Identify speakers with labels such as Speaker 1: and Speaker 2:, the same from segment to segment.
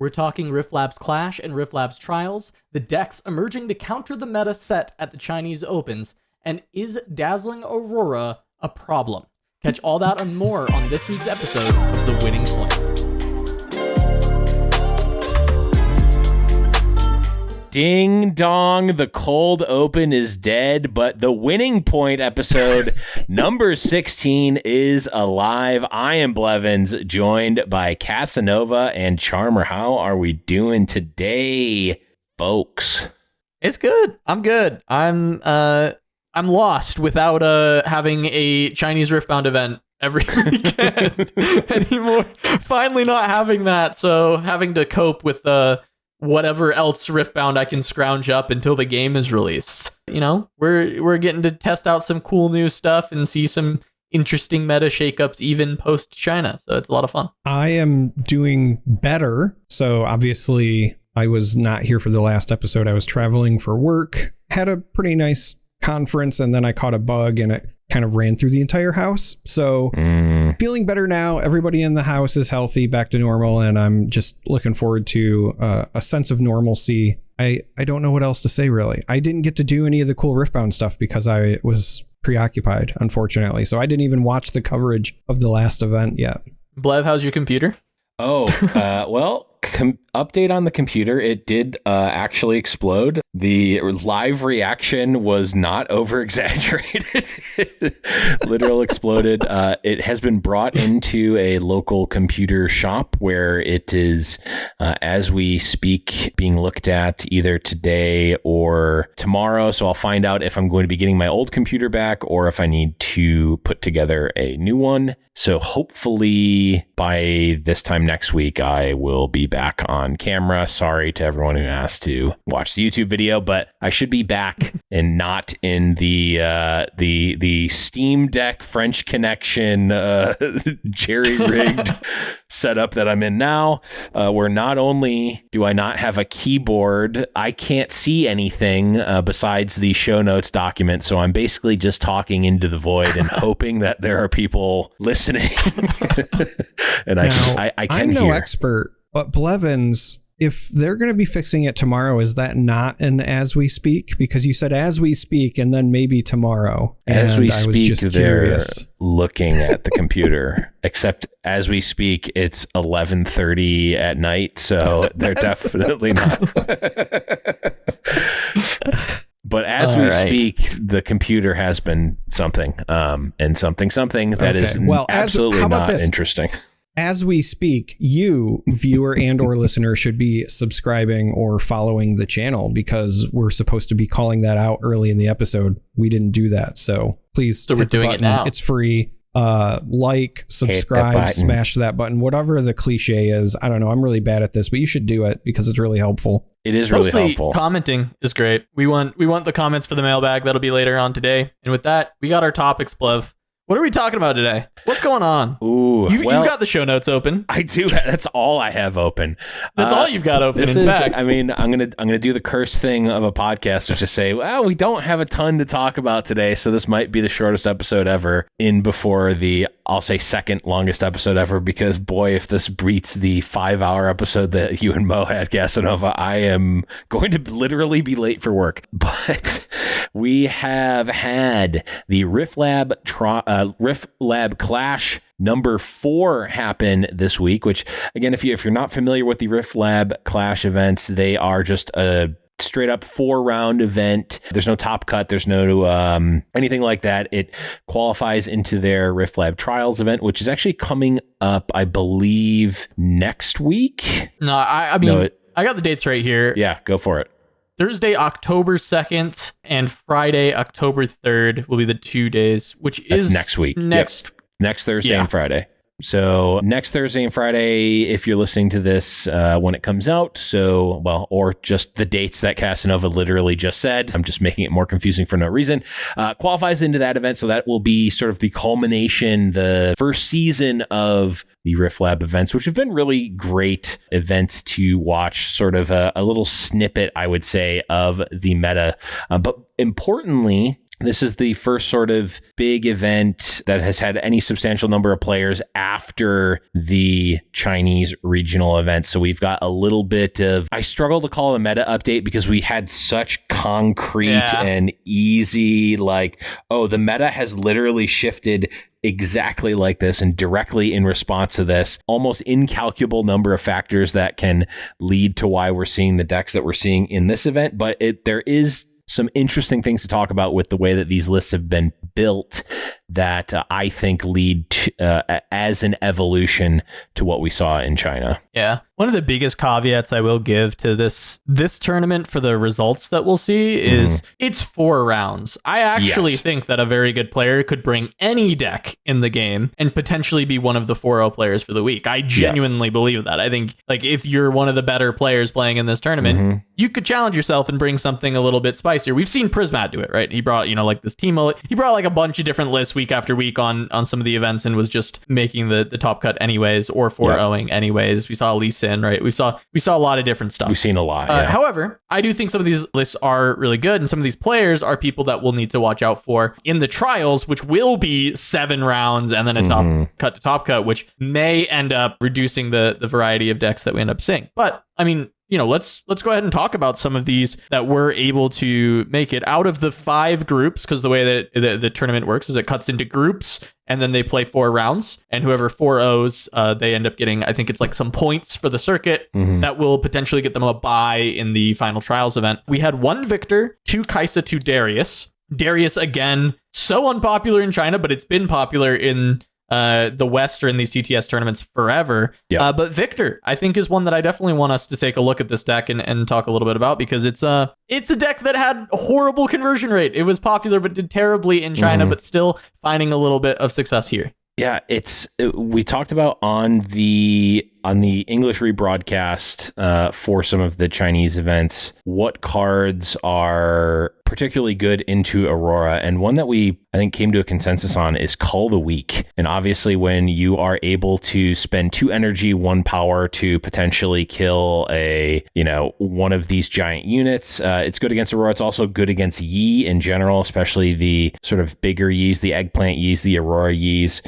Speaker 1: We're talking Riftlab's Clash and Riftlab's Trials, the decks emerging to counter the meta set at the Chinese Opens, and is Dazzling Aurora a problem? Catch all that and more on this week's episode of The Winning Point.
Speaker 2: Ding dong, the cold open is dead, but the Winning Point episode number 16 is alive. I am Blevins, joined by Casanova and Charmer. How are we doing today, folks?
Speaker 1: It's good. I'm good. I'm lost without having a Chinese Riftbound event every weekend anymore. Finally not having that, so having to cope with whatever else Riftbound I can scrounge up until the game is released. You know, we're getting to test out some cool new stuff and see some interesting meta shakeups even post China. So it's a lot of fun.
Speaker 3: I am doing better. So obviously I was not here for the last episode. I was traveling for work, had a pretty nice conference, and then I caught a bug and it kind of ran through the entire house. So feeling better now. Everybody in the house is healthy, back to normal, and I'm just looking forward to a sense of normalcy. I don't know what else to say, really. I didn't get to do any of the cool Riftbound stuff because I was preoccupied, unfortunately. So I didn't even watch the coverage of the last event yet.
Speaker 1: Blev, how's your computer?
Speaker 2: Update on the computer. It did actually explode. The live reaction was not over exaggerated. Literal exploded. It has been brought into a local computer shop where it is, as we speak, being looked at either today or tomorrow. So I'll find out if I'm going to be getting my old computer back or if I need to put together a new one. So hopefully by this time next week, I will be back on camera. Sorry to everyone who has to watch the YouTube video, but I should be back and not in the Steam Deck French Connection jerry-rigged setup that I'm in now, where not only do I not have a keyboard, I can't see anything besides the show notes document. So I'm basically just talking into the void and hoping that there are people listening. And now, I can
Speaker 3: I'm no
Speaker 2: hear.
Speaker 3: Expert, but Blevins, if they're going to be fixing it tomorrow, is that not an as we speak? Because you said as we speak and then maybe tomorrow.
Speaker 2: As we speak, they're
Speaker 3: curious.
Speaker 2: looking at the computer. Except as we speak, it's 11:30 at night, so they're definitely not. But as we speak, the computer has been something, and something that is absolutely not interesting.
Speaker 3: As we speak, you, viewer and or listener, should be subscribing or following the channel because we're supposed to be calling that out early in the episode. We didn't do that. So please.
Speaker 1: So we're doing it now.
Speaker 3: It's free. Like, subscribe, smash that button, whatever the cliche is. I don't know. I'm really bad at this, but you should do it because it's really helpful.
Speaker 2: It is really helpful.
Speaker 1: Commenting is great. We want the comments for the mailbag. That'll be later on today. And with that, we got our topics, Blev. What are we talking about today? What's going on?
Speaker 2: Ooh,
Speaker 1: you've got the show notes open.
Speaker 2: I do. That's all I have open.
Speaker 1: That's all you've got open. In fact,
Speaker 2: I mean, I'm gonna do the curse thing of a podcast, which is say, well, we don't have a ton to talk about today, so this might be the shortest episode ever. In before the, I'll say, second longest episode ever, because boy, if this beats the 5-hour episode that you and Mo had, Casanova, I am going to literally be late for work. But we have had the Riftlab Clash number 4 happen this week, which again, if you're not familiar with the Riftlab Clash events, they are just a straight up 4-round event. There's no top cut. There's no anything like that. It qualifies into their Riftlab Trials event, which is actually coming up, I believe, next week.
Speaker 1: No, I mean, I got the dates right here.
Speaker 2: Yeah, go for it.
Speaker 1: Thursday, October 2nd and Friday, October 3rd will be the 2 days, which is
Speaker 2: next week.
Speaker 1: Next
Speaker 2: Thursday and Friday. So next Thursday and Friday, if you're listening to this when it comes out, or just the dates that Casanova literally just said, I'm just making it more confusing for no reason, qualifies into that event. So that will be sort of the culmination, the first season of the Riftlab events, which have been really great events to watch, sort of a little snippet, I would say, of the meta. But importantly, This is the first sort of big event that has had any substantial number of players after the Chinese regional event. So we've got a little bit of, I struggle to call it a meta update because we had such concrete and easy, like, oh, the meta has literally shifted exactly like this and directly in response to this, almost incalculable number of factors that can lead to why we're seeing the decks that we're seeing in this event. But there is some interesting things to talk about with the way that these lists have been built that I think lead to, as an evolution to what we saw in China.
Speaker 1: Yeah. One of the biggest caveats I will give to this tournament for the results that we'll see is it's 4 rounds. I actually think that a very good player could bring any deck in the game and potentially be one of the 4-0 players for the week. I genuinely believe that. I think like if you're one of the better players playing in this tournament, you could challenge yourself and bring something a little bit spicier. We've seen Prismat do it, right? He brought, like this team, he brought like a bunch of different lists week after week on some of the events and was just making the top cut anyways or 4-0ing anyways. We saw Lee Sin, right? We saw a lot of different stuff.
Speaker 2: We've seen a lot.
Speaker 1: However, I do think some of these lists are really good, and some of these players are people that we'll need to watch out for in the trials, which will be 7 rounds and then a top cut to top cut, which may end up reducing the variety of decks that we end up seeing. But I mean, let's go ahead and talk about some of these that were able to make it out of the 5 groups, because the way that the tournament works is it cuts into groups and then they play 4 rounds, and whoever 4-0s, they end up getting, I think it's like some points for the circuit that will potentially get them a bye in the final trials event. We had 1 Viktor, 2 Kaisa, 2 Darius. Darius, again, so unpopular in China, but it's been popular in the West or in these TTS tournaments forever. But Viktor, I think, is one that I definitely want us to take a look at this deck and talk a little bit about, because it's a deck that had a horrible conversion rate. It was popular, but did terribly in China, but still finding a little bit of success here.
Speaker 2: Yeah, we talked about on the English rebroadcast for some of the Chinese events, what cards are particularly good into Aurora. And one that I think came to a consensus on is Call the Weak. And obviously when you are able to spend 2 energy, 1 power to potentially kill one of these giant units, it's good against Aurora. It's also good against Yi in general, especially the sort of bigger Yis, the Eggplant Yis, the Aurora Yis.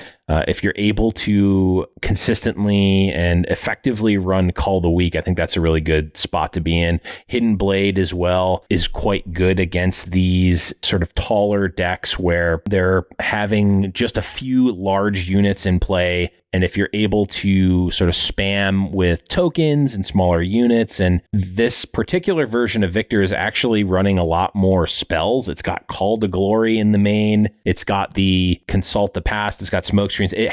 Speaker 2: If you're able to consistently and effectively run Call the Weak, I think that's a really good spot to be in. Hidden Blade as well is quite good against these sort of taller decks where they're having just a few large units in play. And if you're able to sort of spam with tokens and smaller units, and this particular version of Viktor is actually running a lot more spells. It's got Call to Glory in the main. It's got the Consult the Past. It's got Smoke Screens. It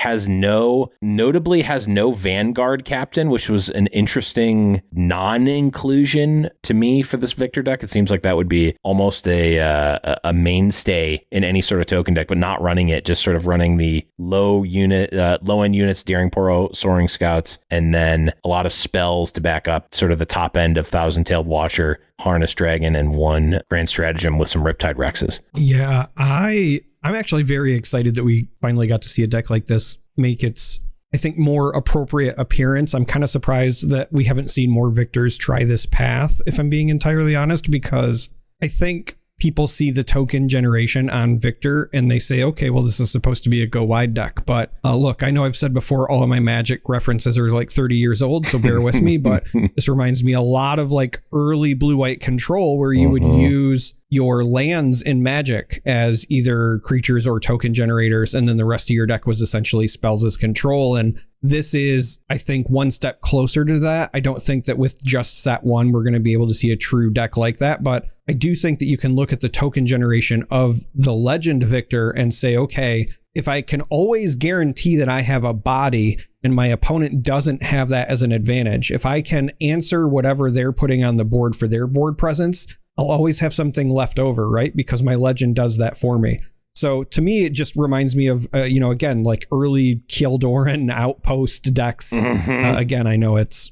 Speaker 2: notably has no Vanguard Captain, which was an interesting non-inclusion to me for this Viktor deck. It seems like that would be almost a mainstay in any sort of token deck, but not running it, just sort of running the low-end units, Daring Poro, Soaring Scouts, and then a lot of spells to back up sort of the top end of Thousand-Tailed Watcher, Harness Dragon, and 1 Grand Stratagem with some Riptide Rexes.
Speaker 3: Yeah, I'm actually very excited that we finally got to see a deck like this make its, I think, more appropriate appearance. I'm kind of surprised that we haven't seen more Viktors try this path, if I'm being entirely honest, because I think people see the token generation on Viktor and they say, okay, well, this is supposed to be a go wide deck. But look, I know I've said before, all of my Magic references are like 30 years old, so bear with me. But this reminds me a lot of like early blue-white control, where you would use your lands in Magic as either creatures or token generators, and then the rest of your deck was essentially spells as control. And this is, I think, one step closer to that. I don't think that with just set 1 we're going to be able to see a true deck like that, but I do think that you can look at the token generation of the Legend Viktor and say, okay, if I can always guarantee that I have a body and my opponent doesn't have that as an advantage, if I can answer whatever they're putting on the board for their board presence, I'll always have something left over, right? Because my Legend does that for me. So to me, it just reminds me of, again, like early Kildoran Outpost decks. Again, I know it's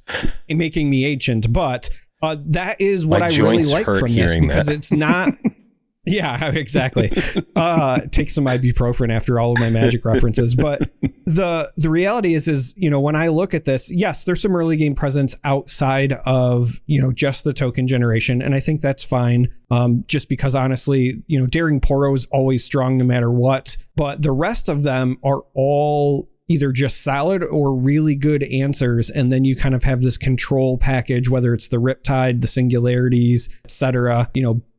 Speaker 3: making me ancient, but that is what I really like from this, because it's not Yeah, exactly. Take some ibuprofen after all of my Magic references. But the reality is, when I look at this, yes, there's some early game presence outside of, just the token generation. And I think that's fine. Just because honestly, Daring Poro is always strong no matter what. But the rest of them are all either just solid or really good answers. And then you kind of have this control package, whether it's the Riptide, the Singularities, etc.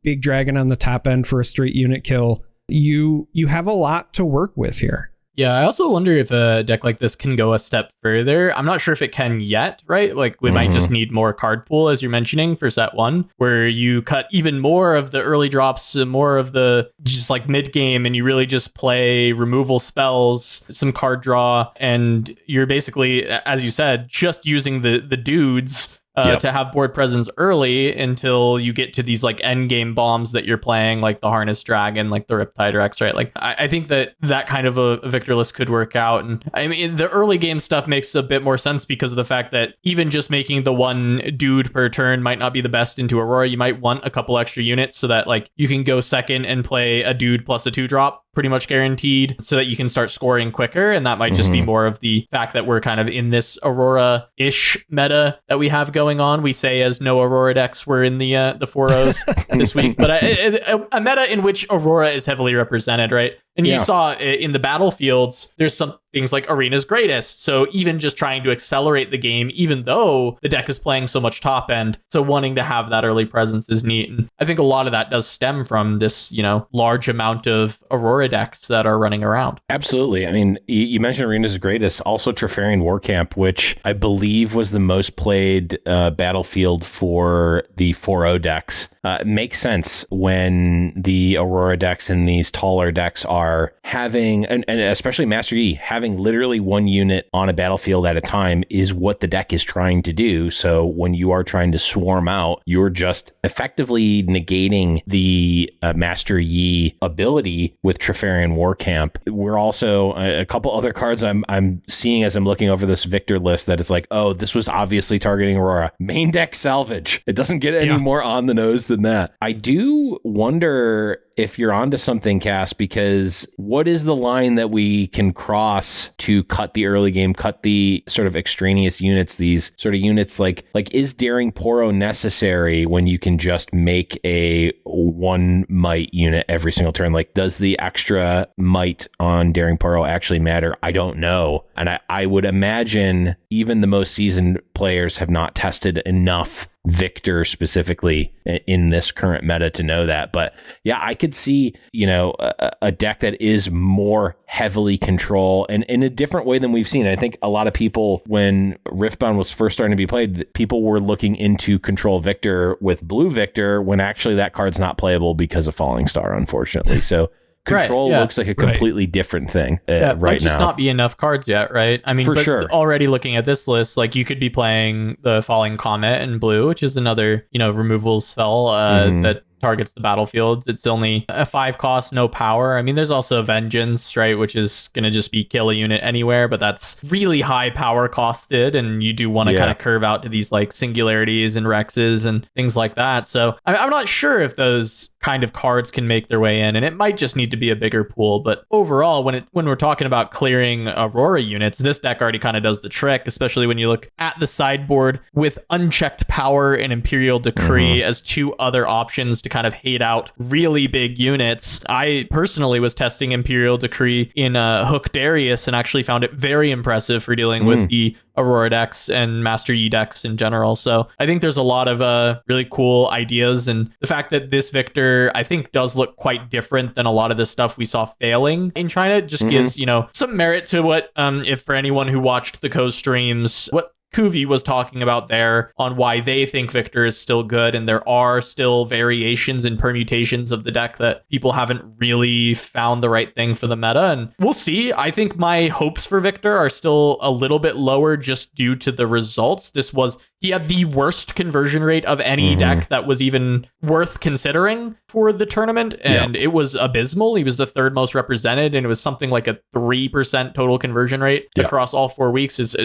Speaker 3: Big Dragon on the top end for a straight unit kill. You have a lot to work with here.
Speaker 1: Yeah, I also wonder if a deck like this can go a step further. I'm not sure if it can yet, right? Like we might just need more card pool, as you're mentioning, for set 1, where you cut even more of the early drops, more of the just like mid game, and you really just play removal spells, some card draw, and you're basically, as you said, just using the dudes to have board presence early until you get to these like end game bombs that you're playing, like the Harness Dragon, like the Riptide Rex, right? Like I think that kind of a Victor list could work out. And I mean, the early game stuff makes a bit more sense because of the fact that even just making the one dude per turn might not be the best into Aurora. You might want a couple extra units so that like you can go second and play a dude plus a 2-drop pretty much guaranteed so that you can start scoring quicker. And that might just be more of the fact that we're kind of in this Aurora-ish meta that we have going on. We say as no Aurora decks were in the 4-0s this week, but a meta in which Aurora is heavily represented, right? And you saw in the battlefields, there's some things like Arena's Greatest. So even just trying to accelerate the game, even though the deck is playing so much top end, so wanting to have that early presence is neat. And I think a lot of that does stem from this, large amount of Aurora decks that are running around.
Speaker 2: Absolutely. I mean, you mentioned Arena's Greatest, also Treferian Warcamp, which I believe was the most played battlefield for the 4-0 decks. It makes sense when the Aurora decks and these taller decks are having, and especially Master Yi, having literally one unit on a battlefield at a time is what the deck is trying to do. So when you are trying to swarm out, you're just effectively negating the Master Yi ability with Treferian Warcamp. We're also a couple other cards I'm seeing as I'm looking over this Victor list that is like, oh, this was obviously targeting Aurora. Main deck Salvage. It doesn't get any more on the nose than that. I do wonder if you're onto something, Cass, because what is the line that we can cross to cut the early game, cut the sort of extraneous units, these sort of units like is Daring Poro necessary when you can just make a 1 might unit every single turn? Like, does the extra might on Daring Poro actually matter? I don't know. And I would imagine even the most seasoned players have not tested enough Victor specifically in this current meta to know that. But yeah, I could see, a deck that is more heavily control and in a different way than we've seen. I think a lot of people, when Riftbound was first starting to be played, people were looking into control Victor with blue Victor when actually that card's not playable because of Falling Star, unfortunately. So control looks like a completely different thing right now.
Speaker 1: Might just not be enough cards yet, right? I mean,
Speaker 2: for sure.
Speaker 1: Already looking at this list, like you could be playing the Falling Comet in blue, which is another, removal spell that targets the battlefields. It's only a 5 cost, no power. I mean, there's also Vengeance, right, which is going to just be kill a unit anywhere, but that's really high power costed, and you do want to kind of curve out to these like Singularities and Rexes and things like that. So I'm not sure if those kind of cards can make their way in, and it might just need to be a bigger pool. But overall, when we're talking about clearing Aurora units, this deck already kind of does the trick, especially when you look at the sideboard with Unchecked Power and Imperial Decree as 2 other options to kind of hate out really big units. I personally was testing Imperial Decree in Hook Darius and actually found it very impressive for dealing with the Aurora decks and Master Yi decks in general. So I think there's a lot of really cool ideas, and the fact that this Victor, I think, does look quite different than a lot of the stuff we saw failing in China just gives, some merit to what, if for anyone who watched the co-streams, what Kuvi was talking about there on why they think Victor is still good, and there are still variations and permutations of the deck that people haven't really found the right thing for the meta, and we'll see. I think my hopes for Victor are still a little bit lower just due to the results. This was he had the worst conversion rate of any deck that was even worth considering for the tournament, and it was abysmal. He was the third most represented, and it was something like a 3% total conversion rate across all 4 weeks. Is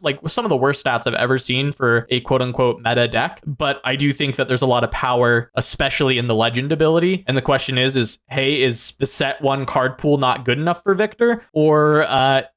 Speaker 1: like some of the worst stats I've ever seen for a quote-unquote meta deck. But I do think that there's a lot of power, especially in the legend ability. And the question is hey, is the set 1 card pool not good enough for Viktor, or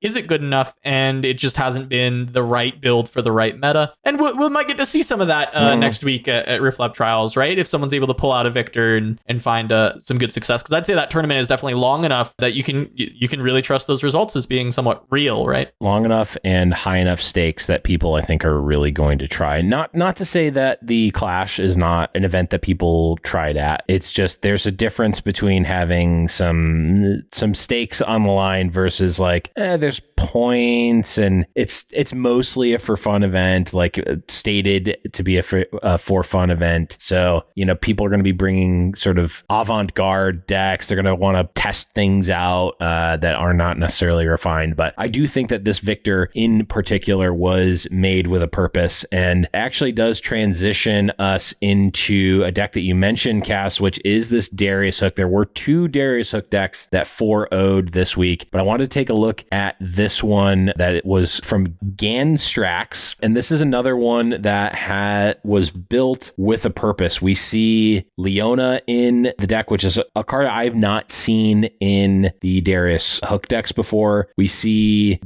Speaker 1: is it good enough and it just hasn't been the right build for the right meta? And we might get to see some of that next week at Riftlab Trials, right? If someone's able to pull out a Viktor and find some good success, because I'd say that tournament is definitely long enough that you can really trust those results as being somewhat real, right?
Speaker 2: Long enough and high enough stakes that people, I think, are really going to try. Not to say that the Clash is not an event that people tried at. It's just there's a difference between having some stakes on the line versus like there's points, and it's mostly a for fun event, like stated to be a for fun event. So, people are going to be bringing sort of avant-garde decks. They're going to want to test things out that are not necessarily refined. But I do think that this Viktor in particular was made with a purpose, and actually does transition us into a deck that you mentioned, Cass, which is this Darius Hook. There were 2 Darius Hook decks that 4-0'd this week, but I wanted to take a look at this one that it was from Ganstrax, and this is another one that was built with a purpose. We see Leona in the deck, which is a card I've not seen in the Darius Hook decks before. We see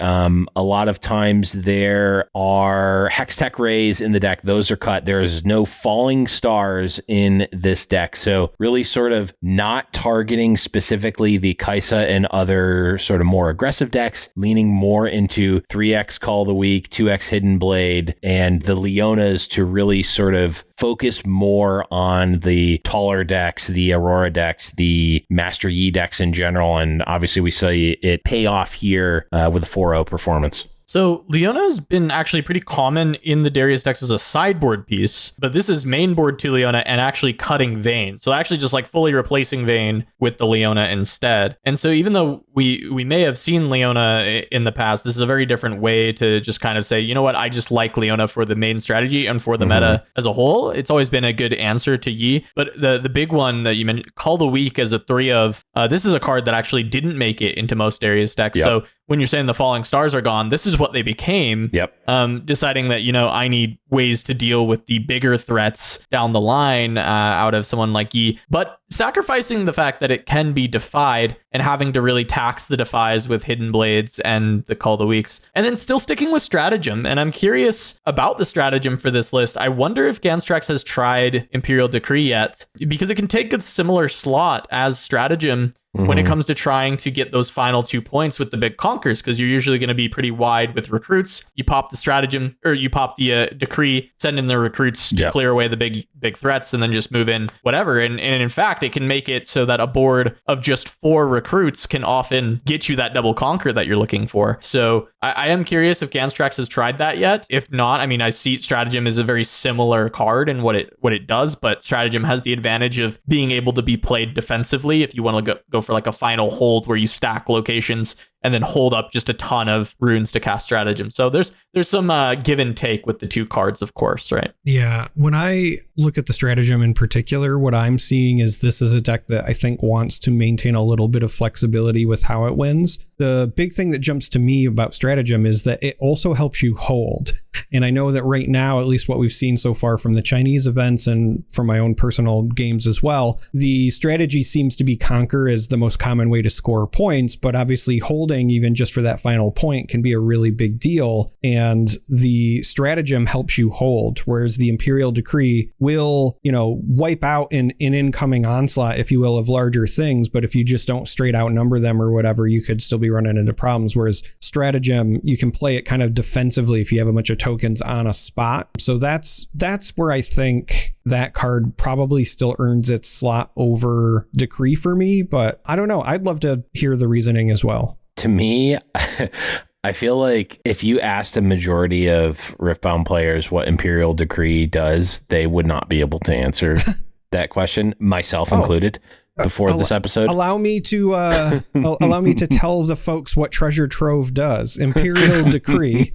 Speaker 2: a lot of times there are Hextech Rays in the deck. Those are cut. There's no Falling Stars in this deck. So really sort of not targeting specifically the Kaisa and other sort of more aggressive decks, leaning more into 3x Call the Weak, 2x Hidden Blade, and the Leonas to really sort of focus more on the taller decks, the Aurora decks, the Master Yi decks in general. And obviously we see it pay off here with a 4-0 performance.
Speaker 1: So Leona has been actually pretty common in the Darius decks as a sideboard piece, but this is mainboard to Leona and actually cutting Vayne. So actually just like fully replacing Vayne with the Leona instead. And so even though we may have seen Leona in the past, this is a very different way to just kind of say, you know what, I just like Leona for the main strategy and for the meta as a whole. It's always been a good answer to Yi. But the big one that you mentioned, Call the Weak as a 3 of, this is a card that actually didn't make it into most Darius decks. Yep. So when you're saying the Falling Stars are gone, this is what they became. Yep. Deciding that, I need ways to deal with the bigger threats down the line out of someone like Yi, but sacrificing the fact that it can be defied and having to really tax the defies with Hidden Blades and the Call the Weaks, and then still sticking with Stratagem. And I'm curious about the Stratagem for this list. I wonder if Ganstrax has tried Imperial Decree yet, because it can take a similar slot as Stratagem when it comes to trying to get those final 2 points with the big conkers, because you're usually going to be pretty wide with recruits. You pop the Stratagem, or you pop the Decree, send in the recruits to clear away the big threats, and then just move in whatever. And in fact, it can make it so that a board of just 4 recruits can often get you that double conquer that you're looking for. So I am curious if Ganstrax has tried that yet. If not, I mean, I see Stratagem is a very similar card in what it does, but Stratagem has the advantage of being able to be played defensively if you want to go for like a final hold where you stack locations and then hold up just a ton of runes to cast Stratagem. So there's some give and take with the 2 cards, of course, right?
Speaker 3: Yeah. When I look at the Stratagem in particular, what I'm seeing is this is a deck that I think wants to maintain a little bit of flexibility with how it wins. The big thing that jumps to me about Stratagem is that it also helps you hold. And I know that right now, at least what we've seen so far from the Chinese events and from my own personal games as well, the strategy seems to be conquer as the most common way to score points, but obviously holding even just for that final point can be a really big deal. And the Stratagem helps you hold, whereas the Imperial Decree will, wipe out an incoming onslaught, if you will, of larger things. But if you just don't straight outnumber them or whatever, you could still be running into problems. Whereas Stratagem, you can play it kind of defensively if you have a bunch of tokens on a spot. So that's where I think that card probably still earns its slot over Decree for me. But I don't know. I'd love to hear the reasoning as well.
Speaker 2: To me, I feel like if you asked a majority of Riftbound players what Imperial Decree does, they would not be able to answer that question, myself included. before this episode?
Speaker 3: Allow me to allow me to tell the folks what Treasure Trove does. Imperial Decree.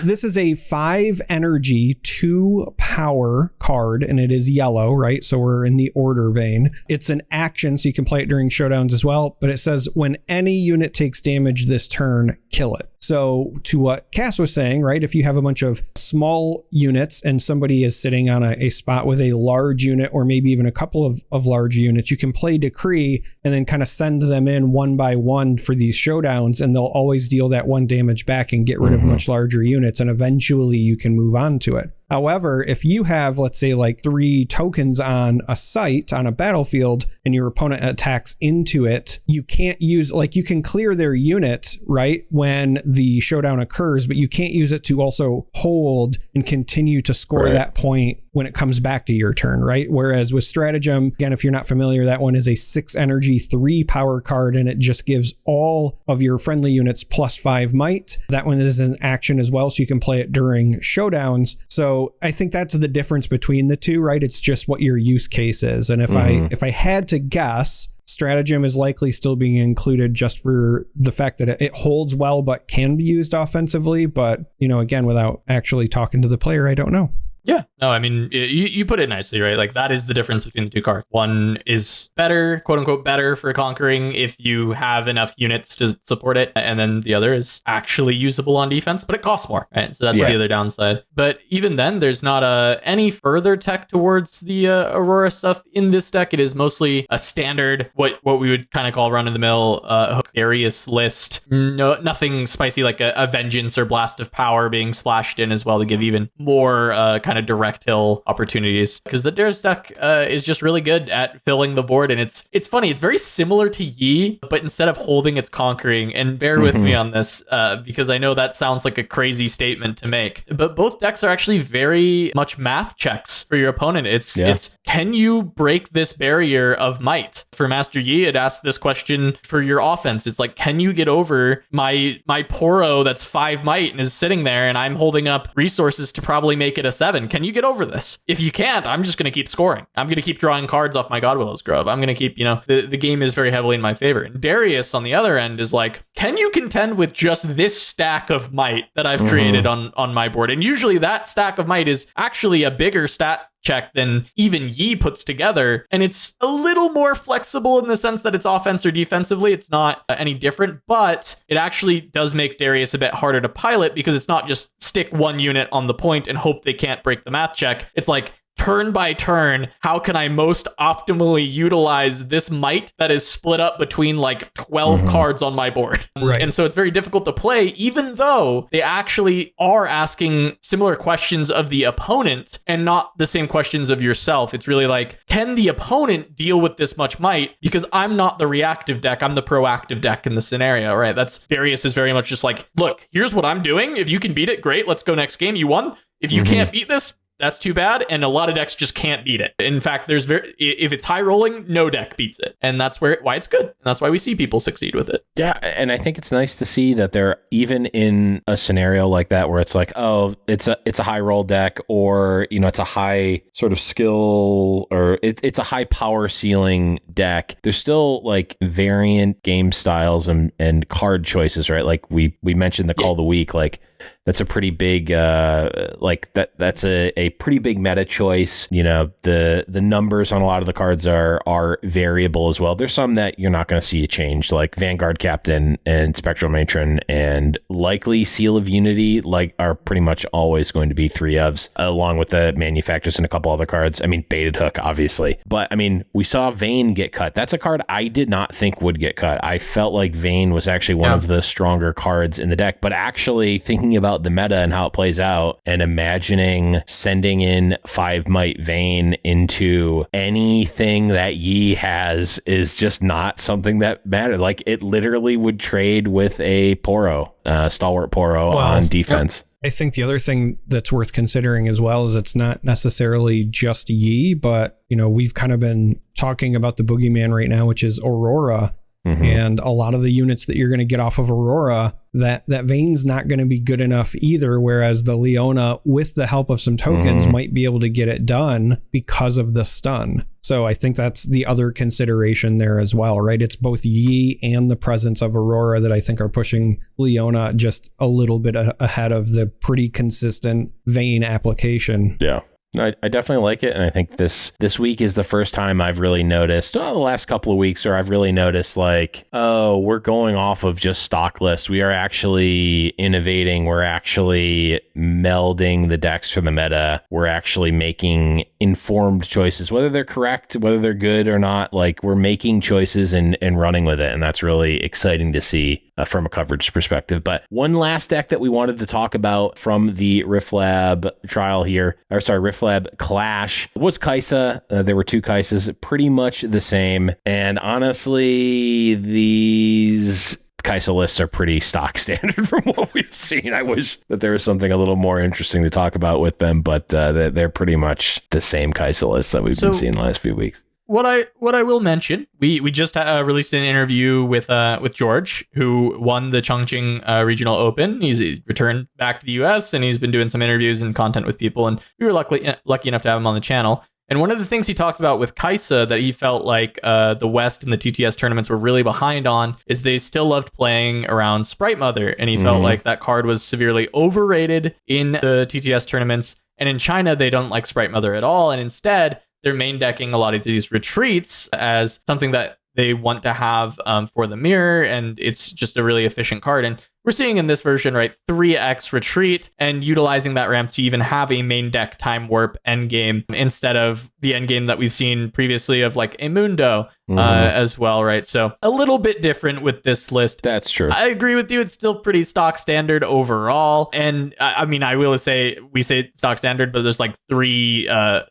Speaker 3: This is a 5 energy, 2 power card, and it is yellow, right? So we're in the order vein. It's an action, so you can play it during showdowns as well. But it says when any unit takes damage this turn, kill it. So to what Cass was saying, right? If you have a bunch of small units and somebody is sitting on a spot with a large unit, or maybe even a couple of large units, you can play Decree and then kind of send them in one by one for these showdowns, and they'll always deal that 1 damage back and get rid of much larger units, and eventually you can move on to it. However, if you have, let's say, like 3 tokens on a site on a battlefield and your opponent attacks into it, you can't use, like, you can clear their unit, right, when the showdown occurs, but you can't use it to also hold and continue to score that point when it comes back to your turn, right? Whereas with Stratagem, again, if you're not familiar, that one is a 6 energy, 3 power card, and it just gives all of your friendly units plus 5 might. That one is an action as well, so you can play it during showdowns. So I think that's the difference between the two, right? It's just what your use case is. And if I had to guess, Stratagem is likely still being included just for the fact that it holds well but can be used offensively. But, you know, again, without actually talking to the player, I don't know.
Speaker 1: Yeah, no, I mean, you put it nicely, right? Like, that is the difference between the two cards. One is better, quote unquote, better for conquering if you have enough units to support it. And then the other is actually usable on defense, but it costs more, right? So that's the other downside. But even then, there's not any further tech towards the Aurora stuff in this deck. It is mostly a standard, what we would kind of call run-of-the-mill hook Darius list. Nothing spicy like a Vengeance or Blast of Power being splashed in as well to give even more kind of direct hill opportunities, because the Darius deck is just really good at filling the board. And it's funny, it's very similar to Yi, but instead of holding, it's conquering. And bear with me on this, because I know that sounds like a crazy statement to make, but both decks are actually very much math checks for your opponent. It's can you break this barrier of might? For Master Yi, it asks this question for your offense. It's like, can you get over my Poro that's 5 might and is sitting there, and I'm holding up resources to probably make it a 7? Can you get over this? If you can't, I'm just going to keep scoring. I'm going to keep drawing cards off my Godwillow's Grove. I'm going to keep, the game is very heavily in my favor. And Darius, on the other end, is like, can you contend with just this stack of might that I've created on my board? And usually that stack of might is actually a bigger stat check than even Yi puts together, and it's a little more flexible in the sense that it's offense or defensively. It's not any different, but it actually does make Darius a bit harder to pilot, because it's not just stick 1 unit on the point and hope they can't break the math check. It's like, turn by turn, how can I most optimally utilize this might that is split up between like 12 cards on my board? Right. And so it's very difficult to play, even though they actually are asking similar questions of the opponent and not the same questions of yourself. It's really like, can the opponent deal with this much might? Because I'm not the reactive deck, I'm the proactive deck in the scenario, right? That's Darius is very much just like, look, here's what I'm doing. If you can beat it, great, let's go next game. You won. If you can't beat this, that's too bad, and a lot of decks just can't beat it. In fact, if it's high rolling, no deck beats it, and that's why it's good, and that's why we see people succeed with it.
Speaker 2: Yeah, and I think it's nice to see that they're even in a scenario like that where it's like, oh, it's a high roll deck, or it's a high sort of skill, or it's a high power ceiling deck. There's still like variant game styles and card choices, right? Like we mentioned the Call of the Week, like. That's a pretty big, that's a pretty big meta choice. The numbers on a lot of the cards are variable as well. There's some that you're not going to see a change, like Vanguard Captain and Spectral Matron, and likely Seal of Unity, are pretty much always going to be 3-ofs, along with the Manufacturers and a couple other cards. I mean, Baited Hook, obviously. But, I mean, we saw Vayne get cut. That's a card I did not think would get cut. I felt like Vayne was actually one of the stronger cards in the deck. But actually, thinking about the meta and how it plays out, and imagining sending in 5 might Vayne into anything that Yi has is just not something that mattered. Like, it literally would trade with a Poro, Stalwart Poro on defense.
Speaker 3: I think the other thing that's worth considering as well is it's not necessarily just Yi, but we've kind of been talking about the boogeyman right now, which is Aurora. And a lot of the units that you're going to get off of Aurora, that Vayne's not going to be good enough either, whereas the Leona, with the help of some tokens, might be able to get it done because of the stun. So I think that's the other consideration there as well, right? It's both Yi and the presence of Aurora that I think are pushing Leona just a little bit ahead of the pretty consistent Vayne application.
Speaker 2: Yeah. I definitely like it, and I think this week is the first time I've really noticed, the last couple of weeks, or I've really noticed like, oh, we're going off of just stock lists. We are actually innovating. We're actually melding the decks for the meta. We're actually making informed choices, whether they're correct, whether they're good or not. Like, we're making choices and running with it, and that's really exciting to see from a coverage perspective. But one last deck that we wanted to talk about from the Riftlab trial here, or sorry, Riftlab Clash, was Kai'Sa. There were 2 Kai'Sas, pretty much the same. And honestly, these Kai'Sa lists are pretty stock standard from what we've seen. I wish that there was something a little more interesting to talk about with them, but they're pretty much the same Kai'Sa lists that we've been seeing the last few weeks.
Speaker 1: What I will mention, we just released an interview with George, who won the Chongqing Regional Open. He's returned back to the US, and he's been doing some interviews and content with people, and we were lucky enough to have him on the channel. And one of the things he talked about with Kai'Sa that he felt like the West and the TTS tournaments were really behind on is they still loved playing around Sprite Mother, and he felt like that card was severely overrated in the TTS tournaments. And in China, they don't like Sprite Mother at all, and instead they're main decking a lot of these retreats as something that they want to have for the mirror, and it's just a really efficient card. And we're seeing in this version, right, 3x retreat, and utilizing that ramp to even have a main deck time warp endgame instead of the endgame that we've seen previously of like a Mundo as well, right? So a little bit different with this list.
Speaker 2: That's true.
Speaker 1: I agree with you. It's still pretty stock standard overall. And I mean, I will say, we say stock standard, but there's like 3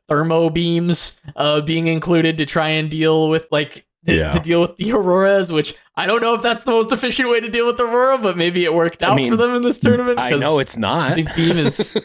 Speaker 1: thermo beams being included to try and deal with like to deal with the Auroras, which I don't know if that's the most efficient way to deal with Aurora, but maybe it worked out for them in this tournament.
Speaker 2: I know it's not.
Speaker 1: I think Beam is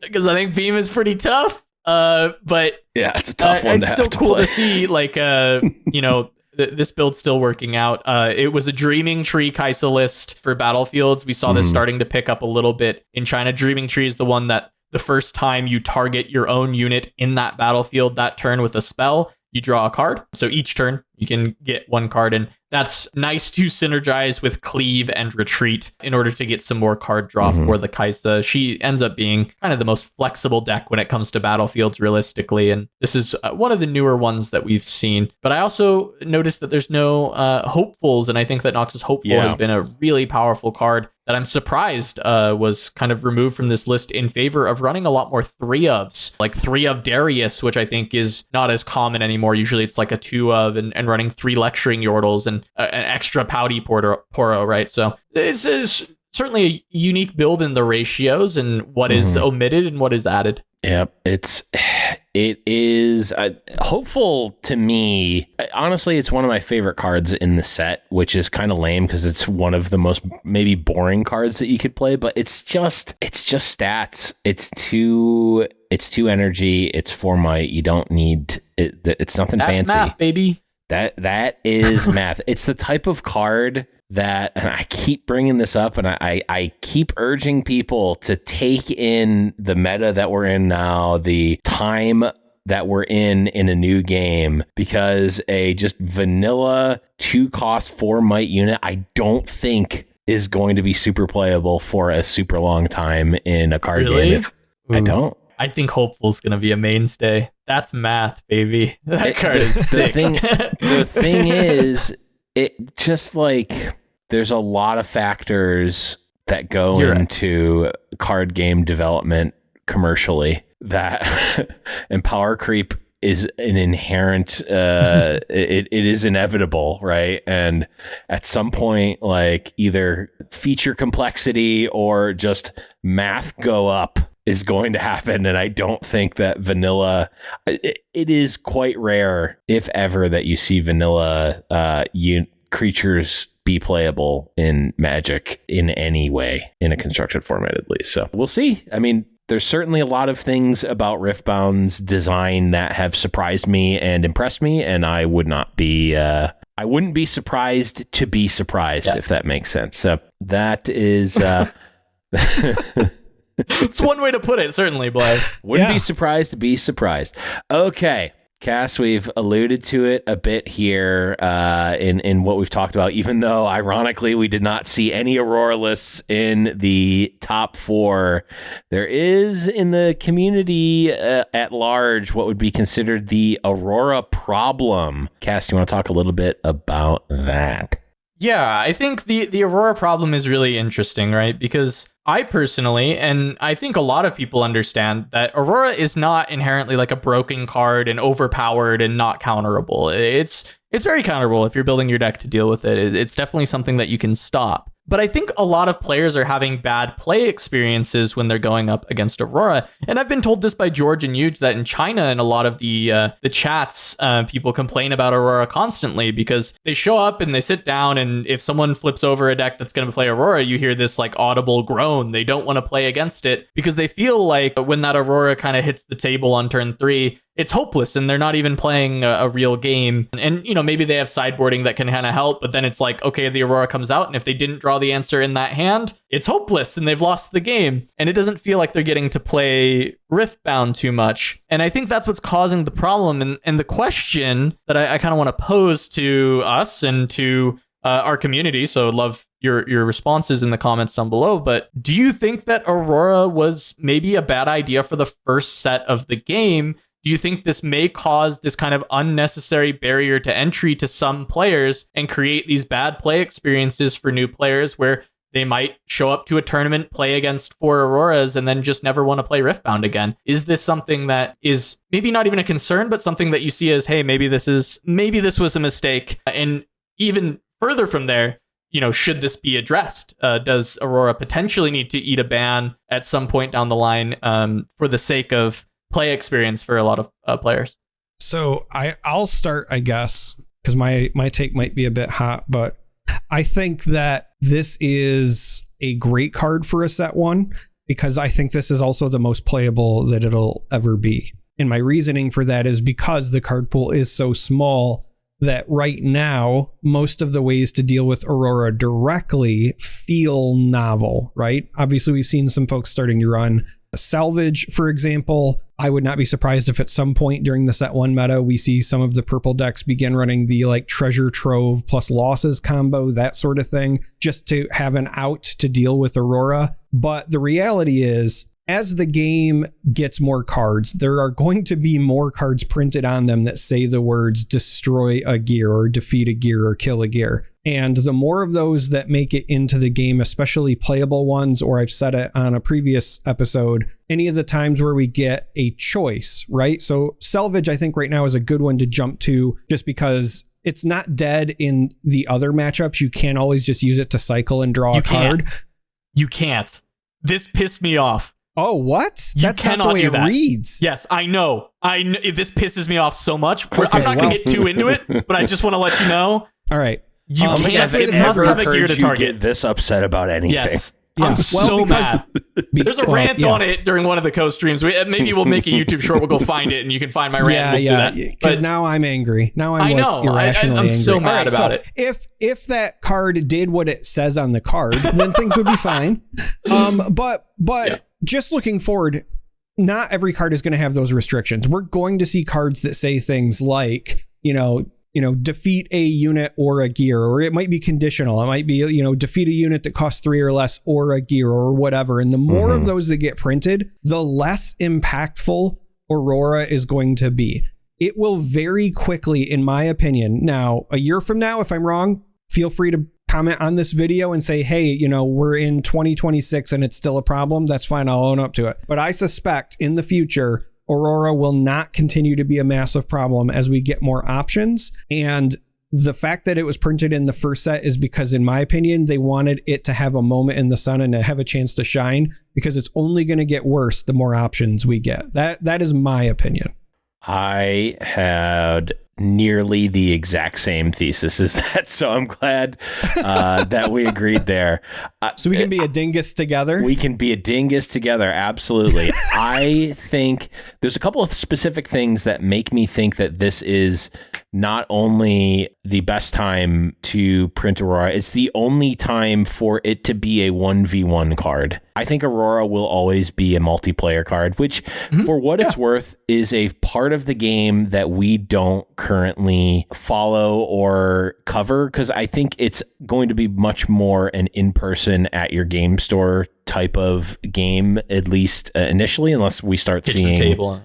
Speaker 1: because I think Beam is pretty tough. But
Speaker 2: yeah, it's a tough one.
Speaker 1: It's still cool to see, like, you know, this build's still working out. It was a Dreaming Tree Kai'Sa list for battlefields. We saw this starting to pick up a little bit in China. Dreaming Tree is the one that the first time you target your own unit in that battlefield that turn with a spell, you draw a card. So each turn you can get 1 card, and that's nice to synergize with Cleave and Retreat in order to get some more card draw for the Kai'Sa. She ends up being kind of the most flexible deck when it comes to battlefields realistically, and this is one of the newer ones that we've seen. But I also noticed that there's no Hopefuls, and I think that Noxus Hopeful has been a really powerful card that I'm surprised was kind of removed from this list in favor of running a lot more 3-ofs, like 3 of Darius, which I think is not as common anymore. Usually it's like a 2 of and running 3 Lecturing Yordles and an extra Pouty Poro, right? So this is certainly a unique build in the ratios and what is omitted and what is added.
Speaker 2: Yep, it is hopeful to me. Honestly, it's one of my favorite cards in the set, which is kind of lame because it's one of the most maybe boring cards that you could play. But it's just stats. It's 2 energy. It's 4 might. You don't need it. It's nothing fancy.
Speaker 1: That's math, baby.
Speaker 2: That is math. It's the type of card that, and I keep bringing this up, and I keep urging people to take in the meta that we're in now, the time that we're in a new game, because a just vanilla 2-cost 4 might unit, I don't think is going to be super playable for a super long time in a card game. I don't.
Speaker 1: I think Hopeful's going to be a mainstay. That's math, baby. That card is sick.
Speaker 2: The thing is, it just like, there's a lot of factors that go into card game development commercially that and power creep is an inherent it is inevitable, right? And at some point, like, either feature complexity or just math go up is going to happen. And I don't think that vanilla, it is quite rare, if ever, that you see vanilla creatures be playable in Magic in any way, in a constructed format at least. So we'll see. I mean, there's certainly a lot of things about Riftbound's design that have surprised me and impressed me, and I would not be I wouldn't be surprised to be surprised, if that makes sense. So that is...
Speaker 1: It's one way to put it, certainly, Blev.
Speaker 2: Wouldn't be surprised to be surprised. Okay. Cass, we've alluded to it a bit here in what we've talked about, even though, ironically, we did not see any Aurora lists in the top 4. There is, in the community at large, what would be considered the Aurora problem. Cass, do you want to talk a little bit about that?
Speaker 1: Yeah, I think the Aurora problem is really interesting, right? Because I personally, and I think a lot of people understand, that Aurora is not inherently like a broken card and overpowered and not counterable. It's very counterable if you're building your deck to deal with it. It's definitely something that you can stop. But I think a lot of players are having bad play experiences when they're going up against Aurora. And I've been told this by George and Huge that in China and a lot of the chats, people complain about Aurora constantly because they show up and they sit down, and if someone flips over a deck that's going to play Aurora, you hear this like audible groan. They don't want to play against it because they feel like when that Aurora kind of hits the table on turn 3, it's hopeless and they're not even playing a real game. And, you know, maybe they have sideboarding that can kind of help, but then it's like, okay, the Aurora comes out, and if they didn't draw the answer in that hand, it's hopeless and they've lost the game. And it doesn't feel like they're getting to play Riftbound too much. And I think that's what's causing the problem. And the question that I kind of want to pose to us and to our community, so love your responses in the comments down below, but do you think that Aurora was maybe a bad idea for the first set of the game? Do you think this may cause this kind of unnecessary barrier to entry to some players and create these bad play experiences for new players where they might show up to a tournament, play against 4 Auroras, and then just never want to play Riftbound again? Is this something that is maybe not even a concern, but something that you see as, hey, maybe this was a mistake? And even further from there, you know, should this be addressed? Does Aurora potentially need to eat a ban at some point down the line for the sake of play experience for a lot of players?
Speaker 3: So I'll start, I guess, because my take might be a bit hot, but I think that this is a great card for a set 1 because I think this is also the most playable that it'll ever be. And my reasoning for that is because the card pool is so small that right now, most of the ways to deal with Aurora directly feel novel, right? Obviously, we've seen some folks starting to run Salvage, for example. I would not be surprised if at some point during the set 1 meta, we see some of the purple decks begin running the like treasure trove plus losses combo, that sort of thing, just to have an out to deal with Aurora. But the reality is, as the game gets more cards, there are going to be more cards printed on them that say the words destroy a gear or defeat a gear or kill a gear. And the more of those that make it into the game, especially playable ones, or I've said it on a previous episode, any of the times where we get a choice, right? So Salvage, I think right now is a good one to jump to just because it's not dead in the other matchups. You can't always just use it to cycle and draw a card.
Speaker 1: You can't. This pissed me off.
Speaker 3: Oh, what? That's not the way it reads.
Speaker 1: Yes, I know. This pisses me off so much. I'm not going to get too into it, but I just want to let you know.
Speaker 3: All right.
Speaker 1: You can't. It must have a gear to target.
Speaker 2: Get this upset about anything.
Speaker 1: Yes. I'm so mad. There's a rant on it during one of the co-streams. Maybe we'll make a YouTube short. We'll go find it, and you can find my rant.
Speaker 3: Because now I'm angry. Now I'm irrationally angry.
Speaker 1: I'm so mad about it.
Speaker 3: If that card did what it says on the card, then things would be fine. But just looking forward, not every card is going to have those restrictions. We're going to see cards that say things like, defeat a unit or a gear, or it might be conditional. It might be, defeat a unit that costs 3 or less or a gear or whatever. And the more of those that get printed, the less impactful Aurora is going to be. It will very quickly, in my opinion. Now, a year from now, if I'm wrong, feel free to comment on this video and say, hey, we're in 2026 and it's still a problem. That's fine. I'll own up to it. But I suspect in the future, Aurora will not continue to be a massive problem as we get more options. And the fact that it was printed in the first set is because, in my opinion, they wanted it to have a moment in the sun and to have a chance to shine, because it's only going to get worse the more options we get. That is my opinion.
Speaker 2: I had nearly the exact same thesis as that, so I'm glad that we agreed there.
Speaker 3: So we can be a dingus together?
Speaker 2: We can be a dingus together, absolutely. I think there's a couple of specific things that make me think that this is not only the best time to print Aurora, it's the only time for it to be a 1v1 card. I think Aurora will always be a multiplayer card, which for what it's worth is a part of the game that we don't currently follow or cover, because I think it's going to be much more an in-person at your game store type of game, at least initially, unless we start seeing
Speaker 1: table.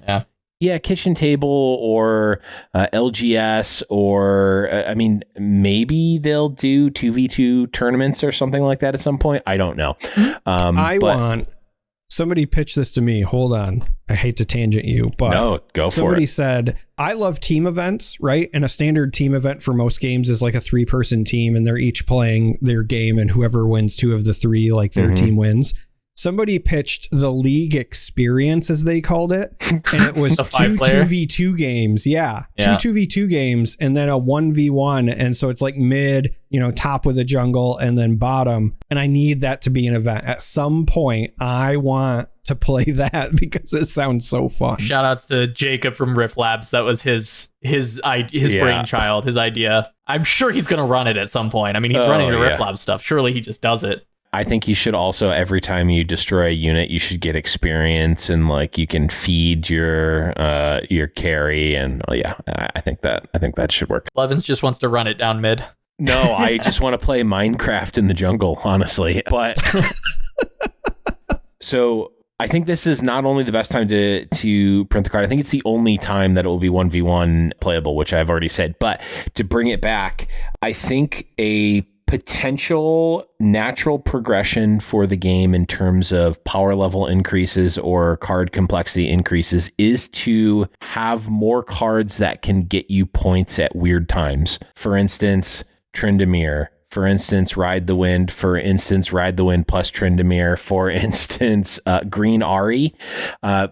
Speaker 1: Yeah,
Speaker 2: kitchen table or LGS, or I mean, maybe they'll do 2v2 tournaments or something like that at some point. I don't know.
Speaker 3: Somebody pitched this to me. Hold on. I hate to tangent you, but
Speaker 2: no, go for it.
Speaker 3: Somebody said, I love team events, right? And a standard team event for most games is like a 3-person team, and they're each playing their game, and whoever wins 2 of the 3, like their team wins. Somebody pitched the league experience, as they called it, and it was 2 2v2 games. Yeah, 2 2v2 games, and then a 1v1. And so it's like mid, top with a jungle, and then bottom. And I need that to be an event at some point. I want to play that because it sounds so fun.
Speaker 1: Shout outs to Jacob from Rift Labs. That was his brainchild, his idea. I'm sure he's going to run it at some point. I mean, he's running the Rift Labs stuff. Surely he just does it.
Speaker 2: I think you should also, every time you destroy a unit, you should get experience, and like you can feed your carry, and I think that should work.
Speaker 1: Blevins just wants to run it down mid.
Speaker 2: No, I just want to play Minecraft in the jungle, honestly. But so I think this is not only the best time to print the card, I think it's the only time that it will be 1v1 playable, which I've already said. But to bring it back, I think a potential natural progression for the game in terms of power level increases or card complexity increases is to have more cards that can get you points at weird times. For instance, Tryndamere. For instance, Ride the Wind. For instance, Ride the Wind plus Tryndamere. For instance, Green Ari.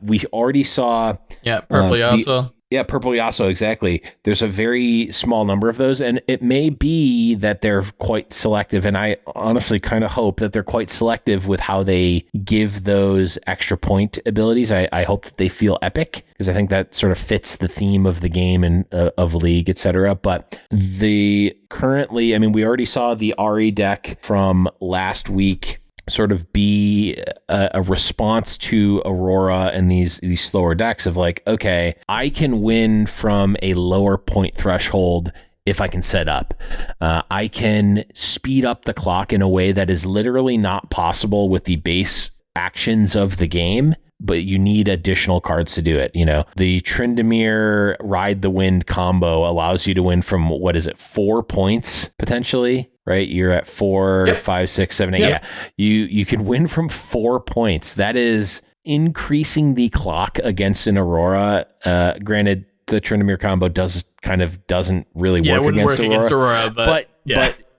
Speaker 2: We already saw...
Speaker 1: Purple Yasuo.
Speaker 2: Purple Yasuo, exactly. There's a very small number of those, and it may be that they're quite selective, and I honestly kind of hope that they're quite selective with how they give those extra point abilities. I hope that they feel epic, because I think that sort of fits the theme of the game and of League, etc. But we already saw the Ari deck from last week sort of be a response to Aurora and these slower decks of like, okay, I can win from a lower point threshold if I can set up. I can speed up the clock in a way that is literally not possible with the base actions of the game, but you need additional cards to do it. The Tryndamere Ride the Wind combo allows you to win from, 4 points potentially, right? You're at 4, 5, 6, 7, 8. Yeah. You can win from 4 points. That is increasing the clock against an Aurora. Granted, the Tryndamere combo doesn't really work against Aurora. But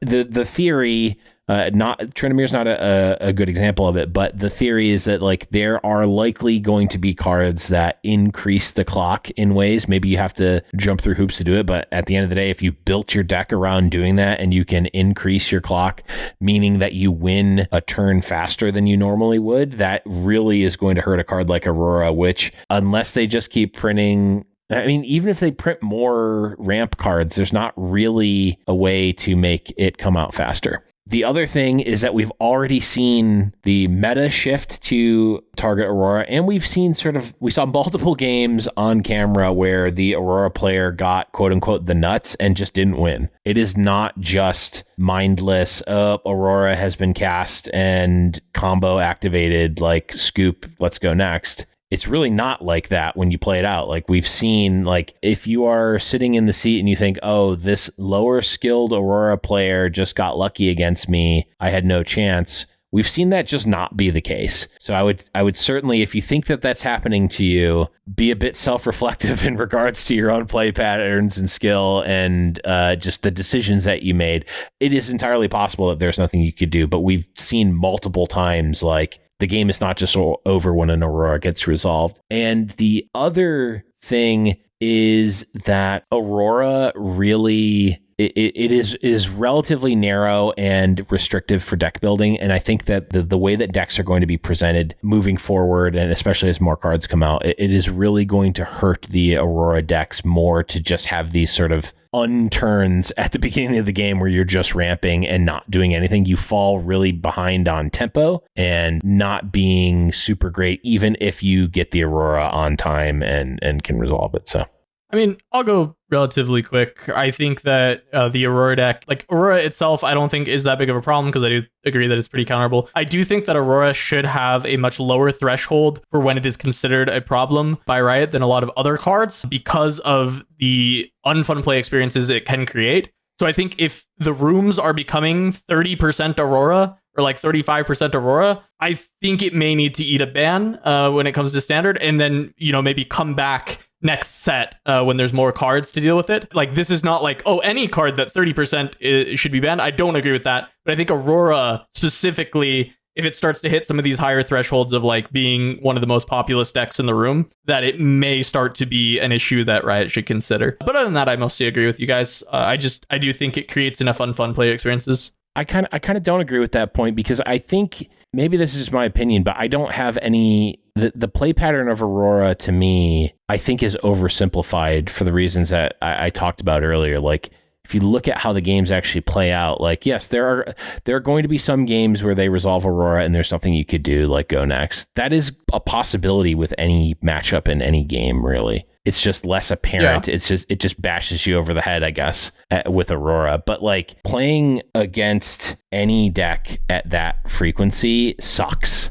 Speaker 2: the theory, Tryndamere's not a good example of it, but the theory is that like there are likely going to be cards that increase the clock in ways. Maybe you have to jump through hoops to do it, but at the end of the day, if you built your deck around doing that and you can increase your clock, meaning that you win a turn faster than you normally would, that really is going to hurt a card like Aurora, which unless they just keep printing... I mean, even if they print more ramp cards, there's not really a way to make it come out faster. The other thing is that we've already seen the meta shift to target Aurora, and we saw multiple games on camera where the Aurora player got quote unquote the nuts and just didn't win. It is not just mindless, Aurora has been cast and combo activated, like scoop, let's go next. It's really not like that when you play it out. Like we've seen, like if you are sitting in the seat and you think, oh, this lower skilled Aurora player just got lucky against me, I had no chance. We've seen that just not be the case. So I would certainly, if you think that that's happening to you, be a bit self-reflective in regards to your own play patterns and skill and just the decisions that you made. It is entirely possible that there's nothing you could do, but we've seen multiple times like the game is not just over when an Aurora gets resolved. And the other thing is that Aurora really... It is relatively narrow and restrictive for deck building, and I think that the way that decks are going to be presented moving forward, and especially as more cards come out, it is really going to hurt the Aurora decks more to just have these sort of unturns at the beginning of the game where you're just ramping and not doing anything. You fall really behind on tempo and not being super great, even if you get the Aurora on time and can resolve it. So,
Speaker 1: I mean, I'll go relatively quick. I think that the Aurora deck, like Aurora itself, I don't think is that big of a problem because I do agree that it's pretty counterable. I do think that Aurora should have a much lower threshold for when it is considered a problem by Riot than a lot of other cards because of the unfun play experiences it can create. So I think if the rooms are becoming 30% Aurora or like 35% Aurora, I think it may need to eat a ban when it comes to standard, and then, you know, maybe come back next set when there's more cards to deal with it. Like, this is not like, oh, any card that 30% should be banned. I don't agree with that. But I think Aurora specifically, if it starts to hit some of these higher thresholds of like being one of the most populous decks in the room, that it may start to be an issue that Riot should consider. But other than that, I mostly agree with you guys. I do think it creates enough fun play experiences.
Speaker 2: I kind of don't agree with that point, because I think, maybe this is just my opinion, but I don't have any... The play pattern of Aurora, to me, I think is oversimplified for the reasons that I talked about earlier. Like, if you look at how the games actually play out, like, yes, there are going to be some games where they resolve Aurora and there's something you could do, like go next. That is a possibility with any matchup in any game, really. It's just less apparent. Yeah. It just bashes you over the head, I guess, with Aurora. But like, playing against any deck at that frequency sucks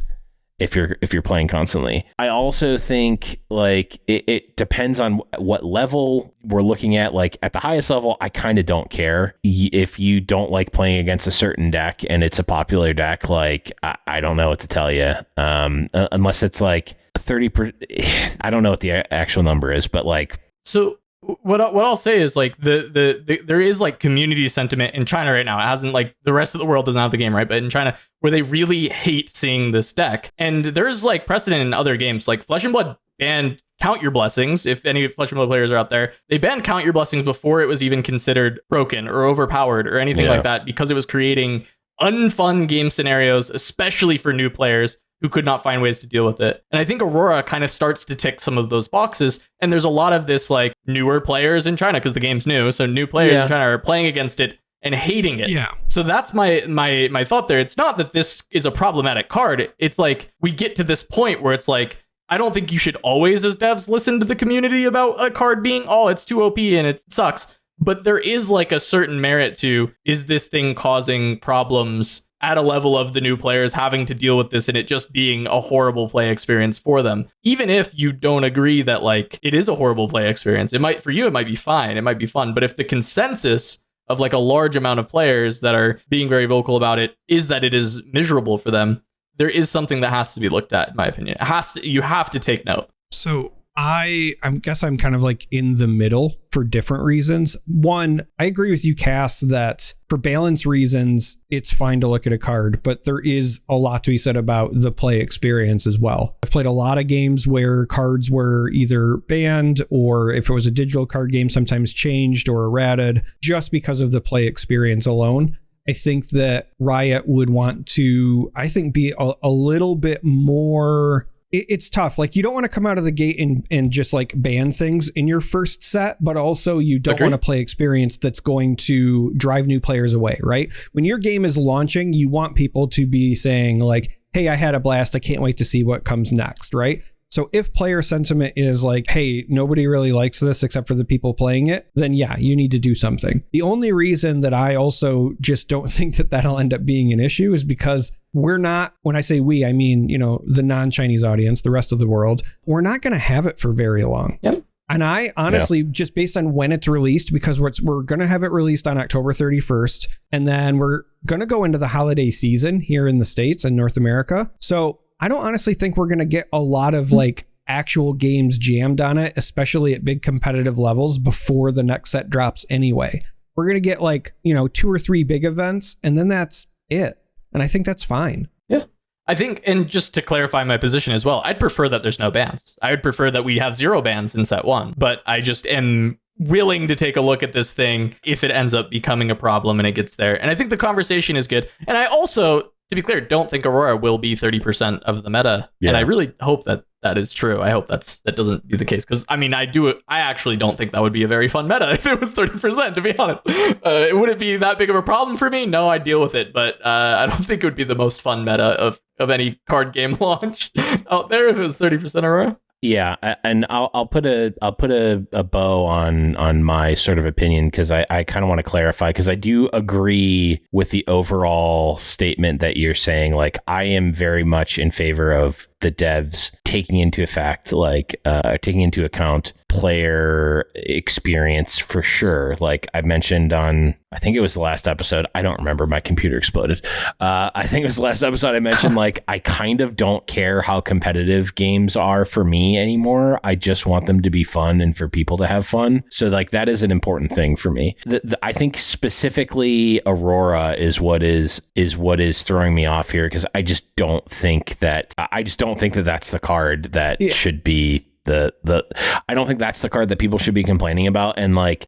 Speaker 2: if you're playing constantly. I also think like it depends on what level we're looking at. Like, at the highest level, I kind of don't care if you don't like playing against a certain deck and it's a popular deck. Like, I don't know what to tell you, unless it's like 30%. I don't know what the actual number is, but like,
Speaker 1: so what I'll say is like the there is like community sentiment in China right now. It hasn't, like, the rest of the world doesn't have the game, right? But in China, where they really hate seeing this deck, and there's like precedent in other games. Like Flesh and Blood banned Count Your Blessings. If any Flesh and Blood players are out there, they banned Count Your Blessings before it was even considered broken or overpowered or anything like that, because it was creating unfun game scenarios, especially for new players who could not find ways to deal with it. And I think Aurora kind of starts to tick some of those boxes. And there's a lot of this like newer players in China, because the game's new. So new players in China are playing against it and hating it. Yeah. So that's my thought there. It's not that this is a problematic card. It's like, we get to this point where it's like, I don't think you should always, as devs, listen to the community about a card being, oh, it's too OP and it sucks. But there is like a certain merit to, is this thing causing problems at a level of the new players having to deal with this and it just being a horrible play experience for them? Even if you don't agree that like it is a horrible play experience, it might be fine, it might be fun. But if the consensus of like a large amount of players that are being very vocal about it is that it is miserable for them, there is something that has to be looked at, in my opinion. You have to take note.
Speaker 3: So I guess I'm kind of like in the middle for different reasons. One, I agree with you, Cass, that for balance reasons, it's fine to look at a card, but there is a lot to be said about the play experience as well. I've played a lot of games where cards were either banned, or if it was a digital card game, sometimes changed or errated just because of the play experience alone. I think that Riot would want to, be a little bit more... It's tough. Like, you don't want to come out of the gate and just like ban things in your first set, but also you don't want to play experience that's going to drive new players away, right? When your game is launching, you want people to be saying like, hey, I had a blast. I can't wait to see what comes next, right? So if player sentiment is like, hey, nobody really likes this except for the people playing it, then yeah, you need to do something. The only reason that I also just don't think that that'll end up being an issue is because we're not, when I say we, I mean, you know, the non-Chinese audience, the rest of the world, we're not going to have it for very long. Yep. And I honestly, just based on when it's released, because we're going to have it released on October 31st, and then we're going to go into the holiday season here in the States and North America. So I don't honestly think we're going to get a lot of like actual games jammed on it, especially at big competitive levels before the next set drops anyway. We're going to get like, you know, 2 or 3 big events, and then that's it. And I think that's fine.
Speaker 1: Yeah. I think, and just to clarify my position as well, I'd prefer that there's no bans. I would prefer that we have 0 bans in set 1, but I just am willing to take a look at this thing if it ends up becoming a problem and it gets there. And I think the conversation is good. And I also, to be clear, don't think Aurora will be 30% of the meta. Yeah. And I really hope that that is true. I hope that doesn't be the case, because I mean, I actually don't think that would be a very fun meta if it was 30%, to be honest. It wouldn't be that big of a problem for me. No, I'd deal with it, but I don't think it would be the most fun meta of any card game launch out there if it was 30% Aurora.
Speaker 2: Yeah, and I'll put a bow on my sort of opinion, because I kind of want to clarify, because I do agree with the overall statement that you're saying. Like, I am very much in favor of the devs taking into account player experience for sure. Like I mentioned on, I think it was the last episode. I don't remember. My computer exploded. I think it was the last episode I mentioned, like, I kind of don't care how competitive games are for me anymore. I just want them to be fun and for people to have fun. So like, that is an important thing for me. I think specifically Aurora is what is throwing me off here, because I just don't think that that's the card that should be I don't think that's the card that people should be complaining about. And like,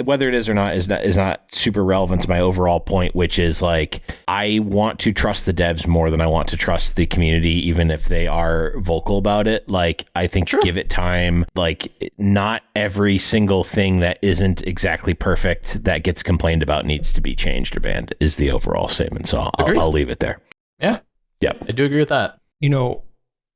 Speaker 2: whether it is or not is not super relevant to my overall point, which is like, I want to trust the devs more than I want to trust the community, even if they are vocal about it. Like, I think give it time. Like, not every single thing that isn't exactly perfect that gets complained about needs to be changed or banned, is the overall statement. So I'll leave it there.
Speaker 1: Yeah. I do agree with that.
Speaker 3: You know,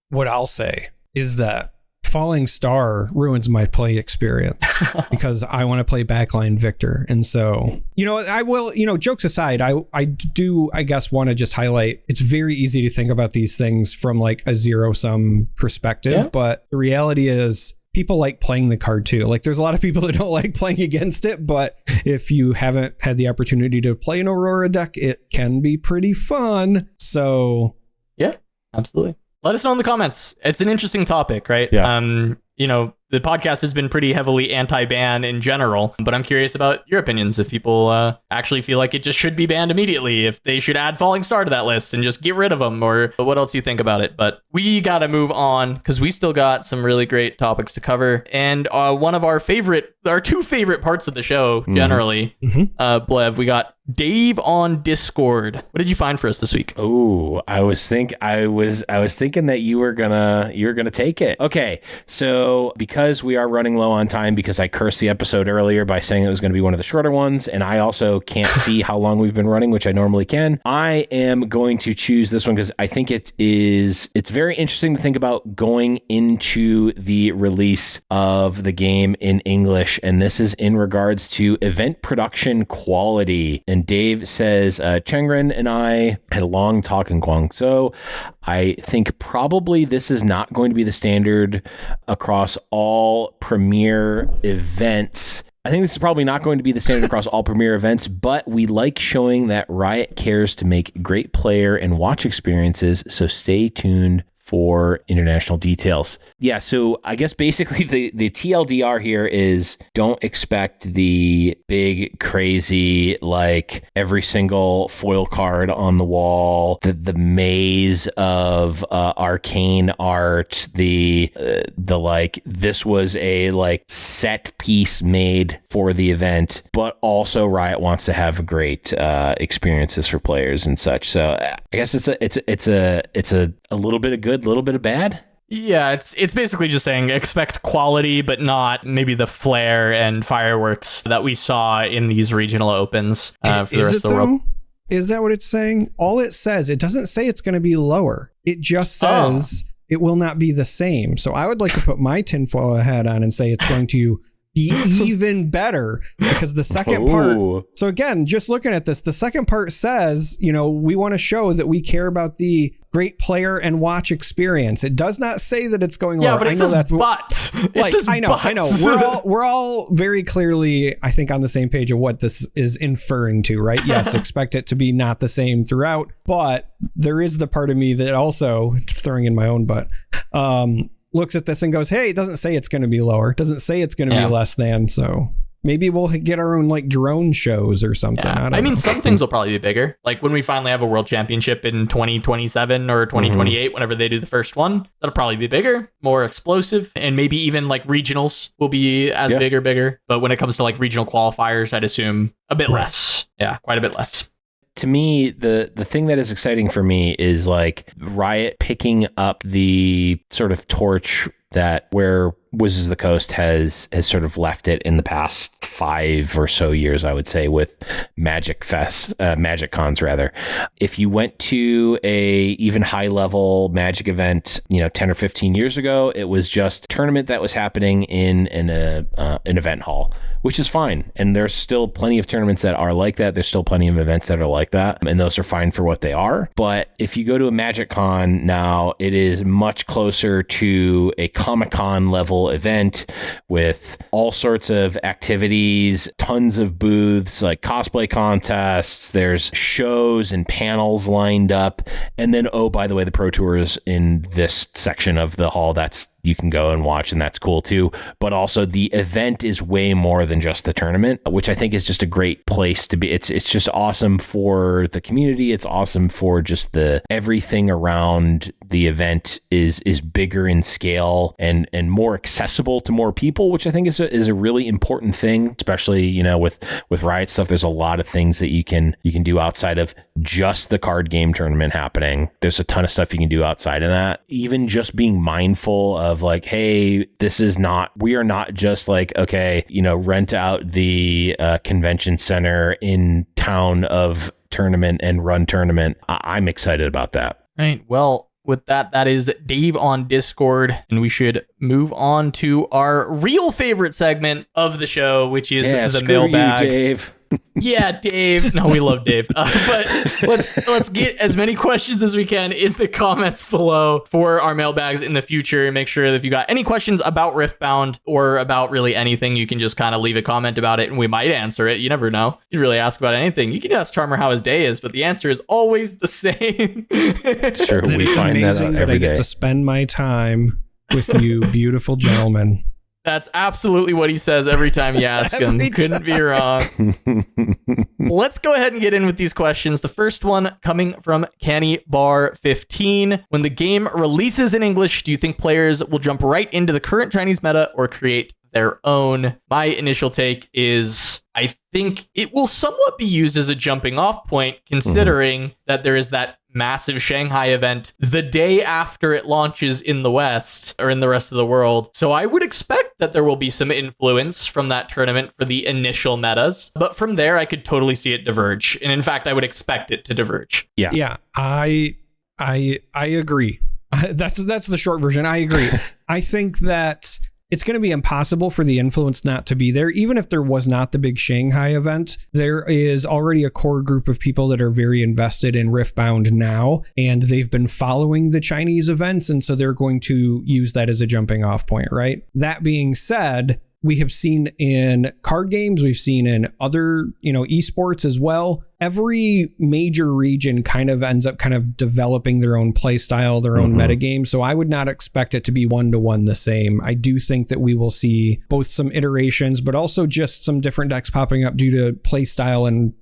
Speaker 3: what I'll say is that Falling Star ruins my play experience because I want to play backline Viktor. And so, you know, I will, you know, jokes aside, I do, I guess, want to just highlight, it's very easy to think about these things from like a zero-sum perspective, but the reality is people like playing the card too. Like, there's a lot of people that don't like playing against it, but if you haven't had the opportunity to play an Aurora deck, it can be pretty fun. So
Speaker 1: yeah, absolutely. Let us know in the comments. It's an interesting topic, right?
Speaker 2: Yeah.
Speaker 1: You know, the podcast has been pretty heavily anti-ban in general, but I'm curious about your opinions. If people actually feel like it just should be banned immediately, if they should add Falling Star to that list and just get rid of them, or what else you think about it. But we got to move on, because we still got some really great topics to cover. And one of our two favorite parts of the show, generally, Blev, we got Dave on Discord. What did you find for us this week?
Speaker 2: Oh, I was thinking that you were gonna take it. Okay, so because we are running low on time, because I cursed the episode earlier by saying it was going to be one of the shorter ones, and I also can't see how long we've been running, which I normally can, I am going to choose this one because I think it's very interesting to think about going into the release of the game in English, and this is in regards to event production quality. And Dave says, Chengren and I had a long talk in Guangzhou. I think probably this is not going to be the standard across all premier events. I think this is probably not going to be the standard across all premier events, but we like showing that Riot cares to make great player and watch experiences, so stay tuned for international details. Yeah, so I guess basically the TLDR here is, don't expect the big, crazy, like every single foil card on the wall, the maze of arcane art, the like, this was a like set piece made for the event, but also Riot wants to have great experiences for players and such. So I guess it's a little bit of good, little bit of bad.
Speaker 1: Yeah, it's basically just saying expect quality, but not maybe the flair and fireworks that we saw in these regional opens for the rest of the world.
Speaker 3: Is that what it's saying? All it says, it doesn't say it's going to be lower. It just says it will not be the same. So I would like to put my tinfoil hat on and say it's going to be even better, because the second part. So again, just looking at this, the second part says, you know, we want to show that we care about the great player and watch experience. It does not say that it's going lower.
Speaker 1: Yeah, but it says but.
Speaker 3: Like, I know. We're all very clearly, I think, on the same page of what this is inferring to, right? Yes, expect it to be not the same throughout, but there is the part of me that also, throwing in my own butt, looks at this and goes, hey, it doesn't say it's going to be lower. It doesn't say it's going to be less than. So maybe we'll get our own like drone shows or something.
Speaker 1: Yeah. I mean, some things will probably be bigger. Like when we finally have a world championship in 2027 or 2028, whenever they do the first one, that'll probably be bigger, more explosive, and maybe even like regionals will be as big or bigger. But when it comes to like regional qualifiers, I'd assume a bit less. Yeah, quite a bit less.
Speaker 2: to me, the thing that is exciting for me is like Riot picking up the sort of torch that where Wizards of the Coast has sort of left it in the past 5 or so years, I would say, with Magic Cons rather. If you went to a even high level Magic event, 10 or 15 years ago, it was just a tournament that was happening in an event hall, which is fine. And there's still plenty of tournaments that are like that. There's still plenty of events that are like that, and those are fine for what they are. But if you go to a Magic Con now, it is much closer to a Comic-Con level event with all sorts of activities, tons of booths, like cosplay contests. There's shows and panels lined up. And then, oh, by the way, the Pro Tour is in this section of the hall. You can go and watch, and that's cool too. But also the event is way more than just the tournament, which I think is just a great place to be. It's just awesome for the community. It's awesome for just everything around the event is bigger in scale and more accessible to more people, which I think is a really important thing, especially, with Riot stuff. There's a lot of things that you can do outside of just the card game tournament happening. There's a ton of stuff you can do outside of that. Even just being mindful of like, hey, we are not just like, okay, rent out the convention center in town of tournament and run tournament. I'm excited about that.
Speaker 1: Right. Well, with that is Dave on Discord, and we should move on to our real favorite segment of the show, which is the mailbag.
Speaker 2: You, Dave.
Speaker 1: Yeah, Dave. No, we love Dave. But let's get as many questions as we can in the comments below for our mailbags in the future. And make sure that if you got any questions about Riftbound or about really anything, you can just kind of leave a comment about it and we might answer it. You never know. You really ask about anything. You can ask Charmer how his day is, but the answer is always the same.
Speaker 2: It's true. We find that out every
Speaker 3: I
Speaker 2: day.
Speaker 3: get to spend my time with you, beautiful gentlemen.
Speaker 1: That's absolutely what he says every time you ask him. Couldn't be wrong. Let's go ahead and get in with these questions. The first one coming from Canny Bar 15. When the game releases in English, do you think players will jump right into the current Chinese meta or create their own? My initial take is I think it will somewhat be used as a jumping off point, considering that there is that massive Shanghai event the day after it launches in the West or in the rest of the world. So I would expect that there will be some influence from that tournament for the initial metas. But from there, I could totally see it diverge. And in fact, I would expect it to diverge.
Speaker 3: Yeah, I agree. That's the short version. I agree. I think that it's going to be impossible for the influence not to be there. Even if there was not the big Shanghai event, there is already a core group of people that are very invested in Riftbound now, and they've been following the Chinese events, and so they're going to use that as a jumping off point, right? That being said, we have seen in card games, we've seen in other, esports as well. Every major region kind of ends up kind of developing their own play style, their own metagame. So I would not expect it to be one-to-one the same. I do think that we will see both some iterations, but also just some different decks popping up due to play style and,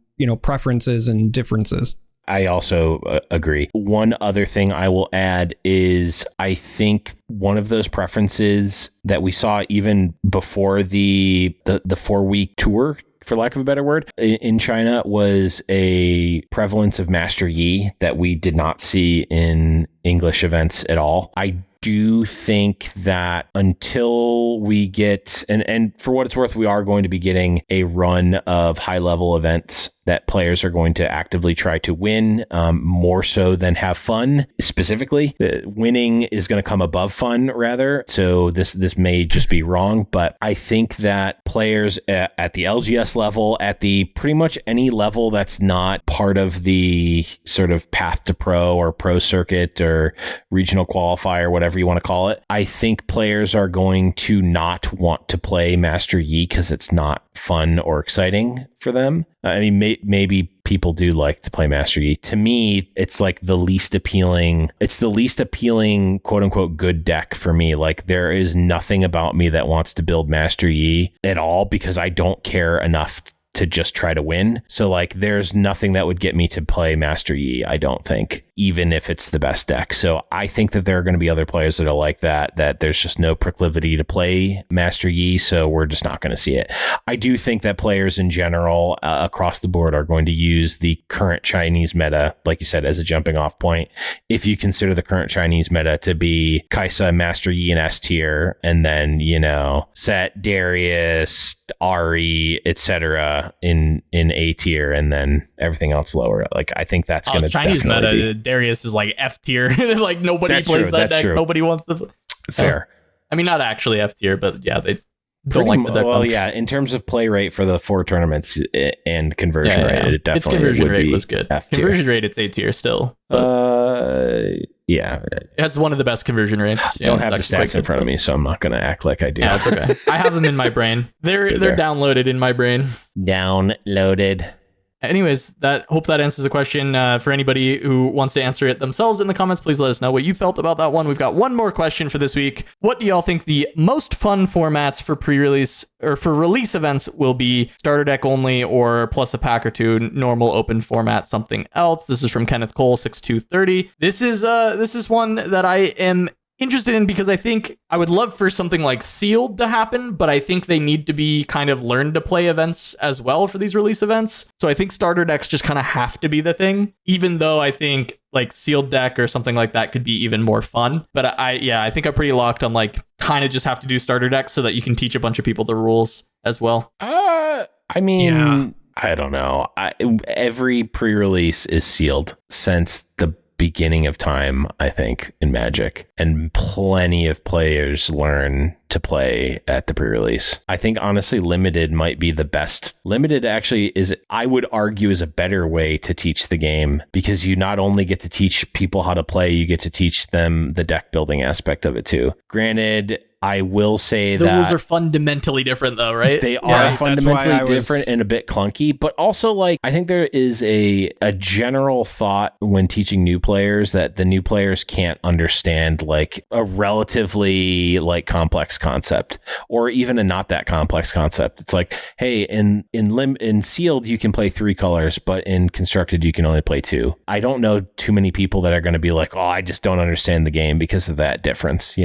Speaker 3: preferences and differences.
Speaker 2: I also agree. One other thing I will add is I think one of those preferences that we saw even before the 4-week tour, for lack of a better word, in China was a prevalence of Master Yi that we did not see in English events at all. I do think that until we get, and for what it's worth, we are going to be getting a run of high level events that players are going to actively try to win, more so than have fun. Specifically, winning is going to come above fun, rather. So this may just be wrong, but I think that players at the LGS level, at the pretty much any level that's not part of the sort of path to pro or pro circuit or regional qualifier, whatever you want to call it, I think players are going to not want to play Master Yi because it's not fun or exciting for them. I mean, maybe people do like to play Master Yi. To me, it's like the least appealing. It's the least appealing, quote unquote, good deck for me. Like there is nothing about me that wants to build Master Yi at all because I don't care enough to just try to win. So like there's nothing that would get me to play Master Yi, I don't think, even if it's the best deck. So I think that there are going to be other players that are like that there's just no proclivity to play Master Yi, so we're just not going to see it. I do think that players in general across the board are going to use the current Chinese meta, like you said, as a jumping off point. If you consider the current Chinese meta to be Kaisa, Master Yi, and S tier, and then, Set, Darius, Ari, etc. in A tier, and then everything else lower. Like I think that's going to
Speaker 1: Chinese
Speaker 2: definitely
Speaker 1: meta. Darius is like F tier. Like nobody
Speaker 2: That's
Speaker 1: plays
Speaker 2: true,
Speaker 1: that
Speaker 2: that's
Speaker 1: deck.
Speaker 2: true.
Speaker 1: Nobody wants to.
Speaker 2: Fair.
Speaker 1: I mean, not actually F tier, but yeah, they don't like the deck.
Speaker 2: Well,
Speaker 1: much.
Speaker 2: yeah, in terms of play rate for the 4 tournaments and conversion rate, it definitely
Speaker 1: its conversion
Speaker 2: would
Speaker 1: rate
Speaker 2: be
Speaker 1: was good.
Speaker 2: F tier.
Speaker 1: Conversion rate, it's A tier still.
Speaker 2: Yeah.
Speaker 1: It has one of the best conversion rates.
Speaker 2: Don't have the stats in front of me, so I'm not going to act like I do.
Speaker 1: Yeah, it's okay. I have them in my brain. They're downloaded in my brain.
Speaker 2: Downloaded.
Speaker 1: Anyways, hope that answers the question. For anybody who wants to answer it themselves in the comments, please let us know what you felt about that one. We've got one more question for this week. What do y'all think the most fun formats for pre-release or for release events will be? Starter deck only, or plus a pack or two, normal open format, something else? This is from Kenneth Cole 6230. This is one that I am interested in because I think I would love for something like sealed to happen, but I think they need to be kind of learn to play events as well for these release events. So I think starter decks just kind of have to be the thing, even though I think like sealed deck or something like that could be even more fun. But I think I'm pretty locked on like kind of just have to do starter decks so that you can teach a bunch of people the rules as well.
Speaker 2: I mean, I don't know. Every pre-release is sealed since the beginning of time, I think, in Magic, and plenty of players learn to play at the pre-release. I think honestly limited might be the best. Limited actually is, I would argue, is a better way to teach the game, because you not only get to teach people how to play, you get to teach them the deck building aspect of it too. Granted, I will say
Speaker 1: the
Speaker 2: that
Speaker 1: rules are fundamentally different though, right?
Speaker 2: They are fundamentally different and a bit clunky, but also like I think there is a general thought when teaching new players that the new players can't understand like a relatively like complex concept, or even a not that complex concept. It's like, hey, in sealed you can play 3 colors, but in constructed you can only play 2. I don't know too many people that are going to be like, oh, I just don't understand the game because of that difference,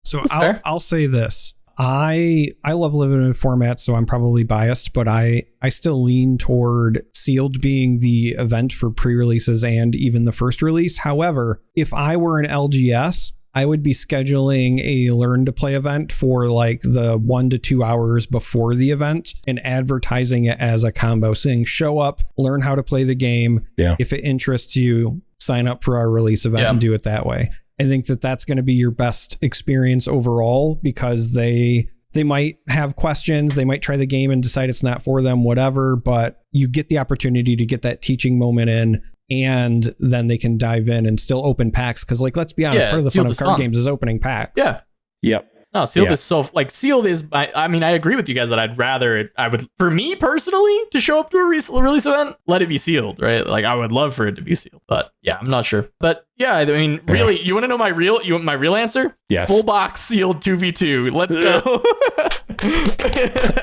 Speaker 3: So I'll say this. I love limited formats, so I'm probably biased, but I still lean toward sealed being the event for pre-releases and even the first release. However, if I were an LGS, I would be scheduling a learn to play event for like the 1 to 2 hours before the event and advertising it as a combo, saying show up, learn how to play the game.
Speaker 2: Yeah.
Speaker 3: If it interests you, sign up for our release event and do it that way. I think that that's going to be your best experience overall, because they might have questions, they might try the game and decide it's not for them, whatever, but you get the opportunity to get that teaching moment in, and then they can dive in and still open packs. Because like, let's be honest, part of the fun of card games is opening packs.
Speaker 1: Yeah.
Speaker 2: Yep.
Speaker 1: No, sealed is so like sealed is. I mean, I agree with you guys that I would, for me personally, to show up to a release event, let it be sealed, right? Like I would love for it to be sealed, but yeah, I'm not sure. But yeah, I mean, really, you want to know my real answer?
Speaker 2: Yes.
Speaker 1: Full box sealed 2v2. Let's go.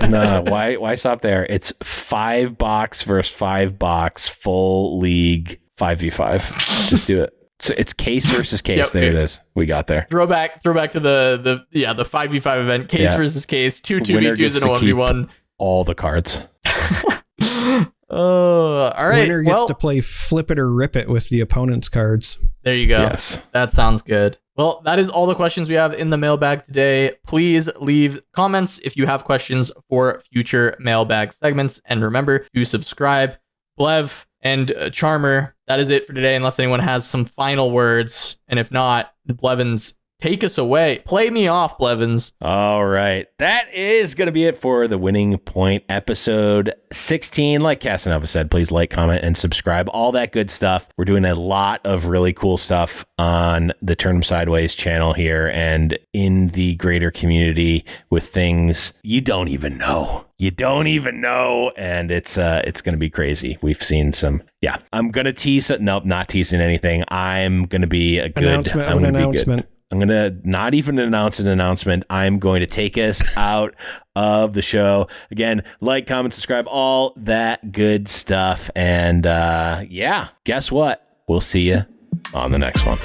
Speaker 2: No, why stop there? It's 5 box versus 5 box full league 5v5. Just do it. So it's case versus case. There it is. We got there.
Speaker 1: Throwback to the 5v5 event. Case versus case. 2 2v2s and a 1v1.
Speaker 2: All the cards.
Speaker 1: All right.
Speaker 3: Winner gets to play flip it or rip it with the opponent's cards.
Speaker 1: There you go.
Speaker 2: Yes.
Speaker 1: That sounds good. Well, that is all the questions we have in the mailbag today. Please leave comments if you have questions for future mailbag segments. And remember to subscribe. Blev and Charmer, that is it for today, unless anyone has some final words. And if not, Blevins, take us away. Play me off, Blevins.
Speaker 2: All right. That is going to be it for the Winning Point episode 16. Like Casanova said, please like, comment, and subscribe. All that good stuff. We're doing a lot of really cool stuff on the Turn 'em Sideways channel here and in the greater community with things you don't even know. And it's going to be crazy. We've seen some. Yeah, I'm going to tease it. Nope, not teasing anything. I'm going to be a good announcement. I'm going to not even announce an announcement. I'm going to take us out of the show. Again, like, comment, subscribe, all that good stuff. And yeah, guess what? We'll see you on the next one.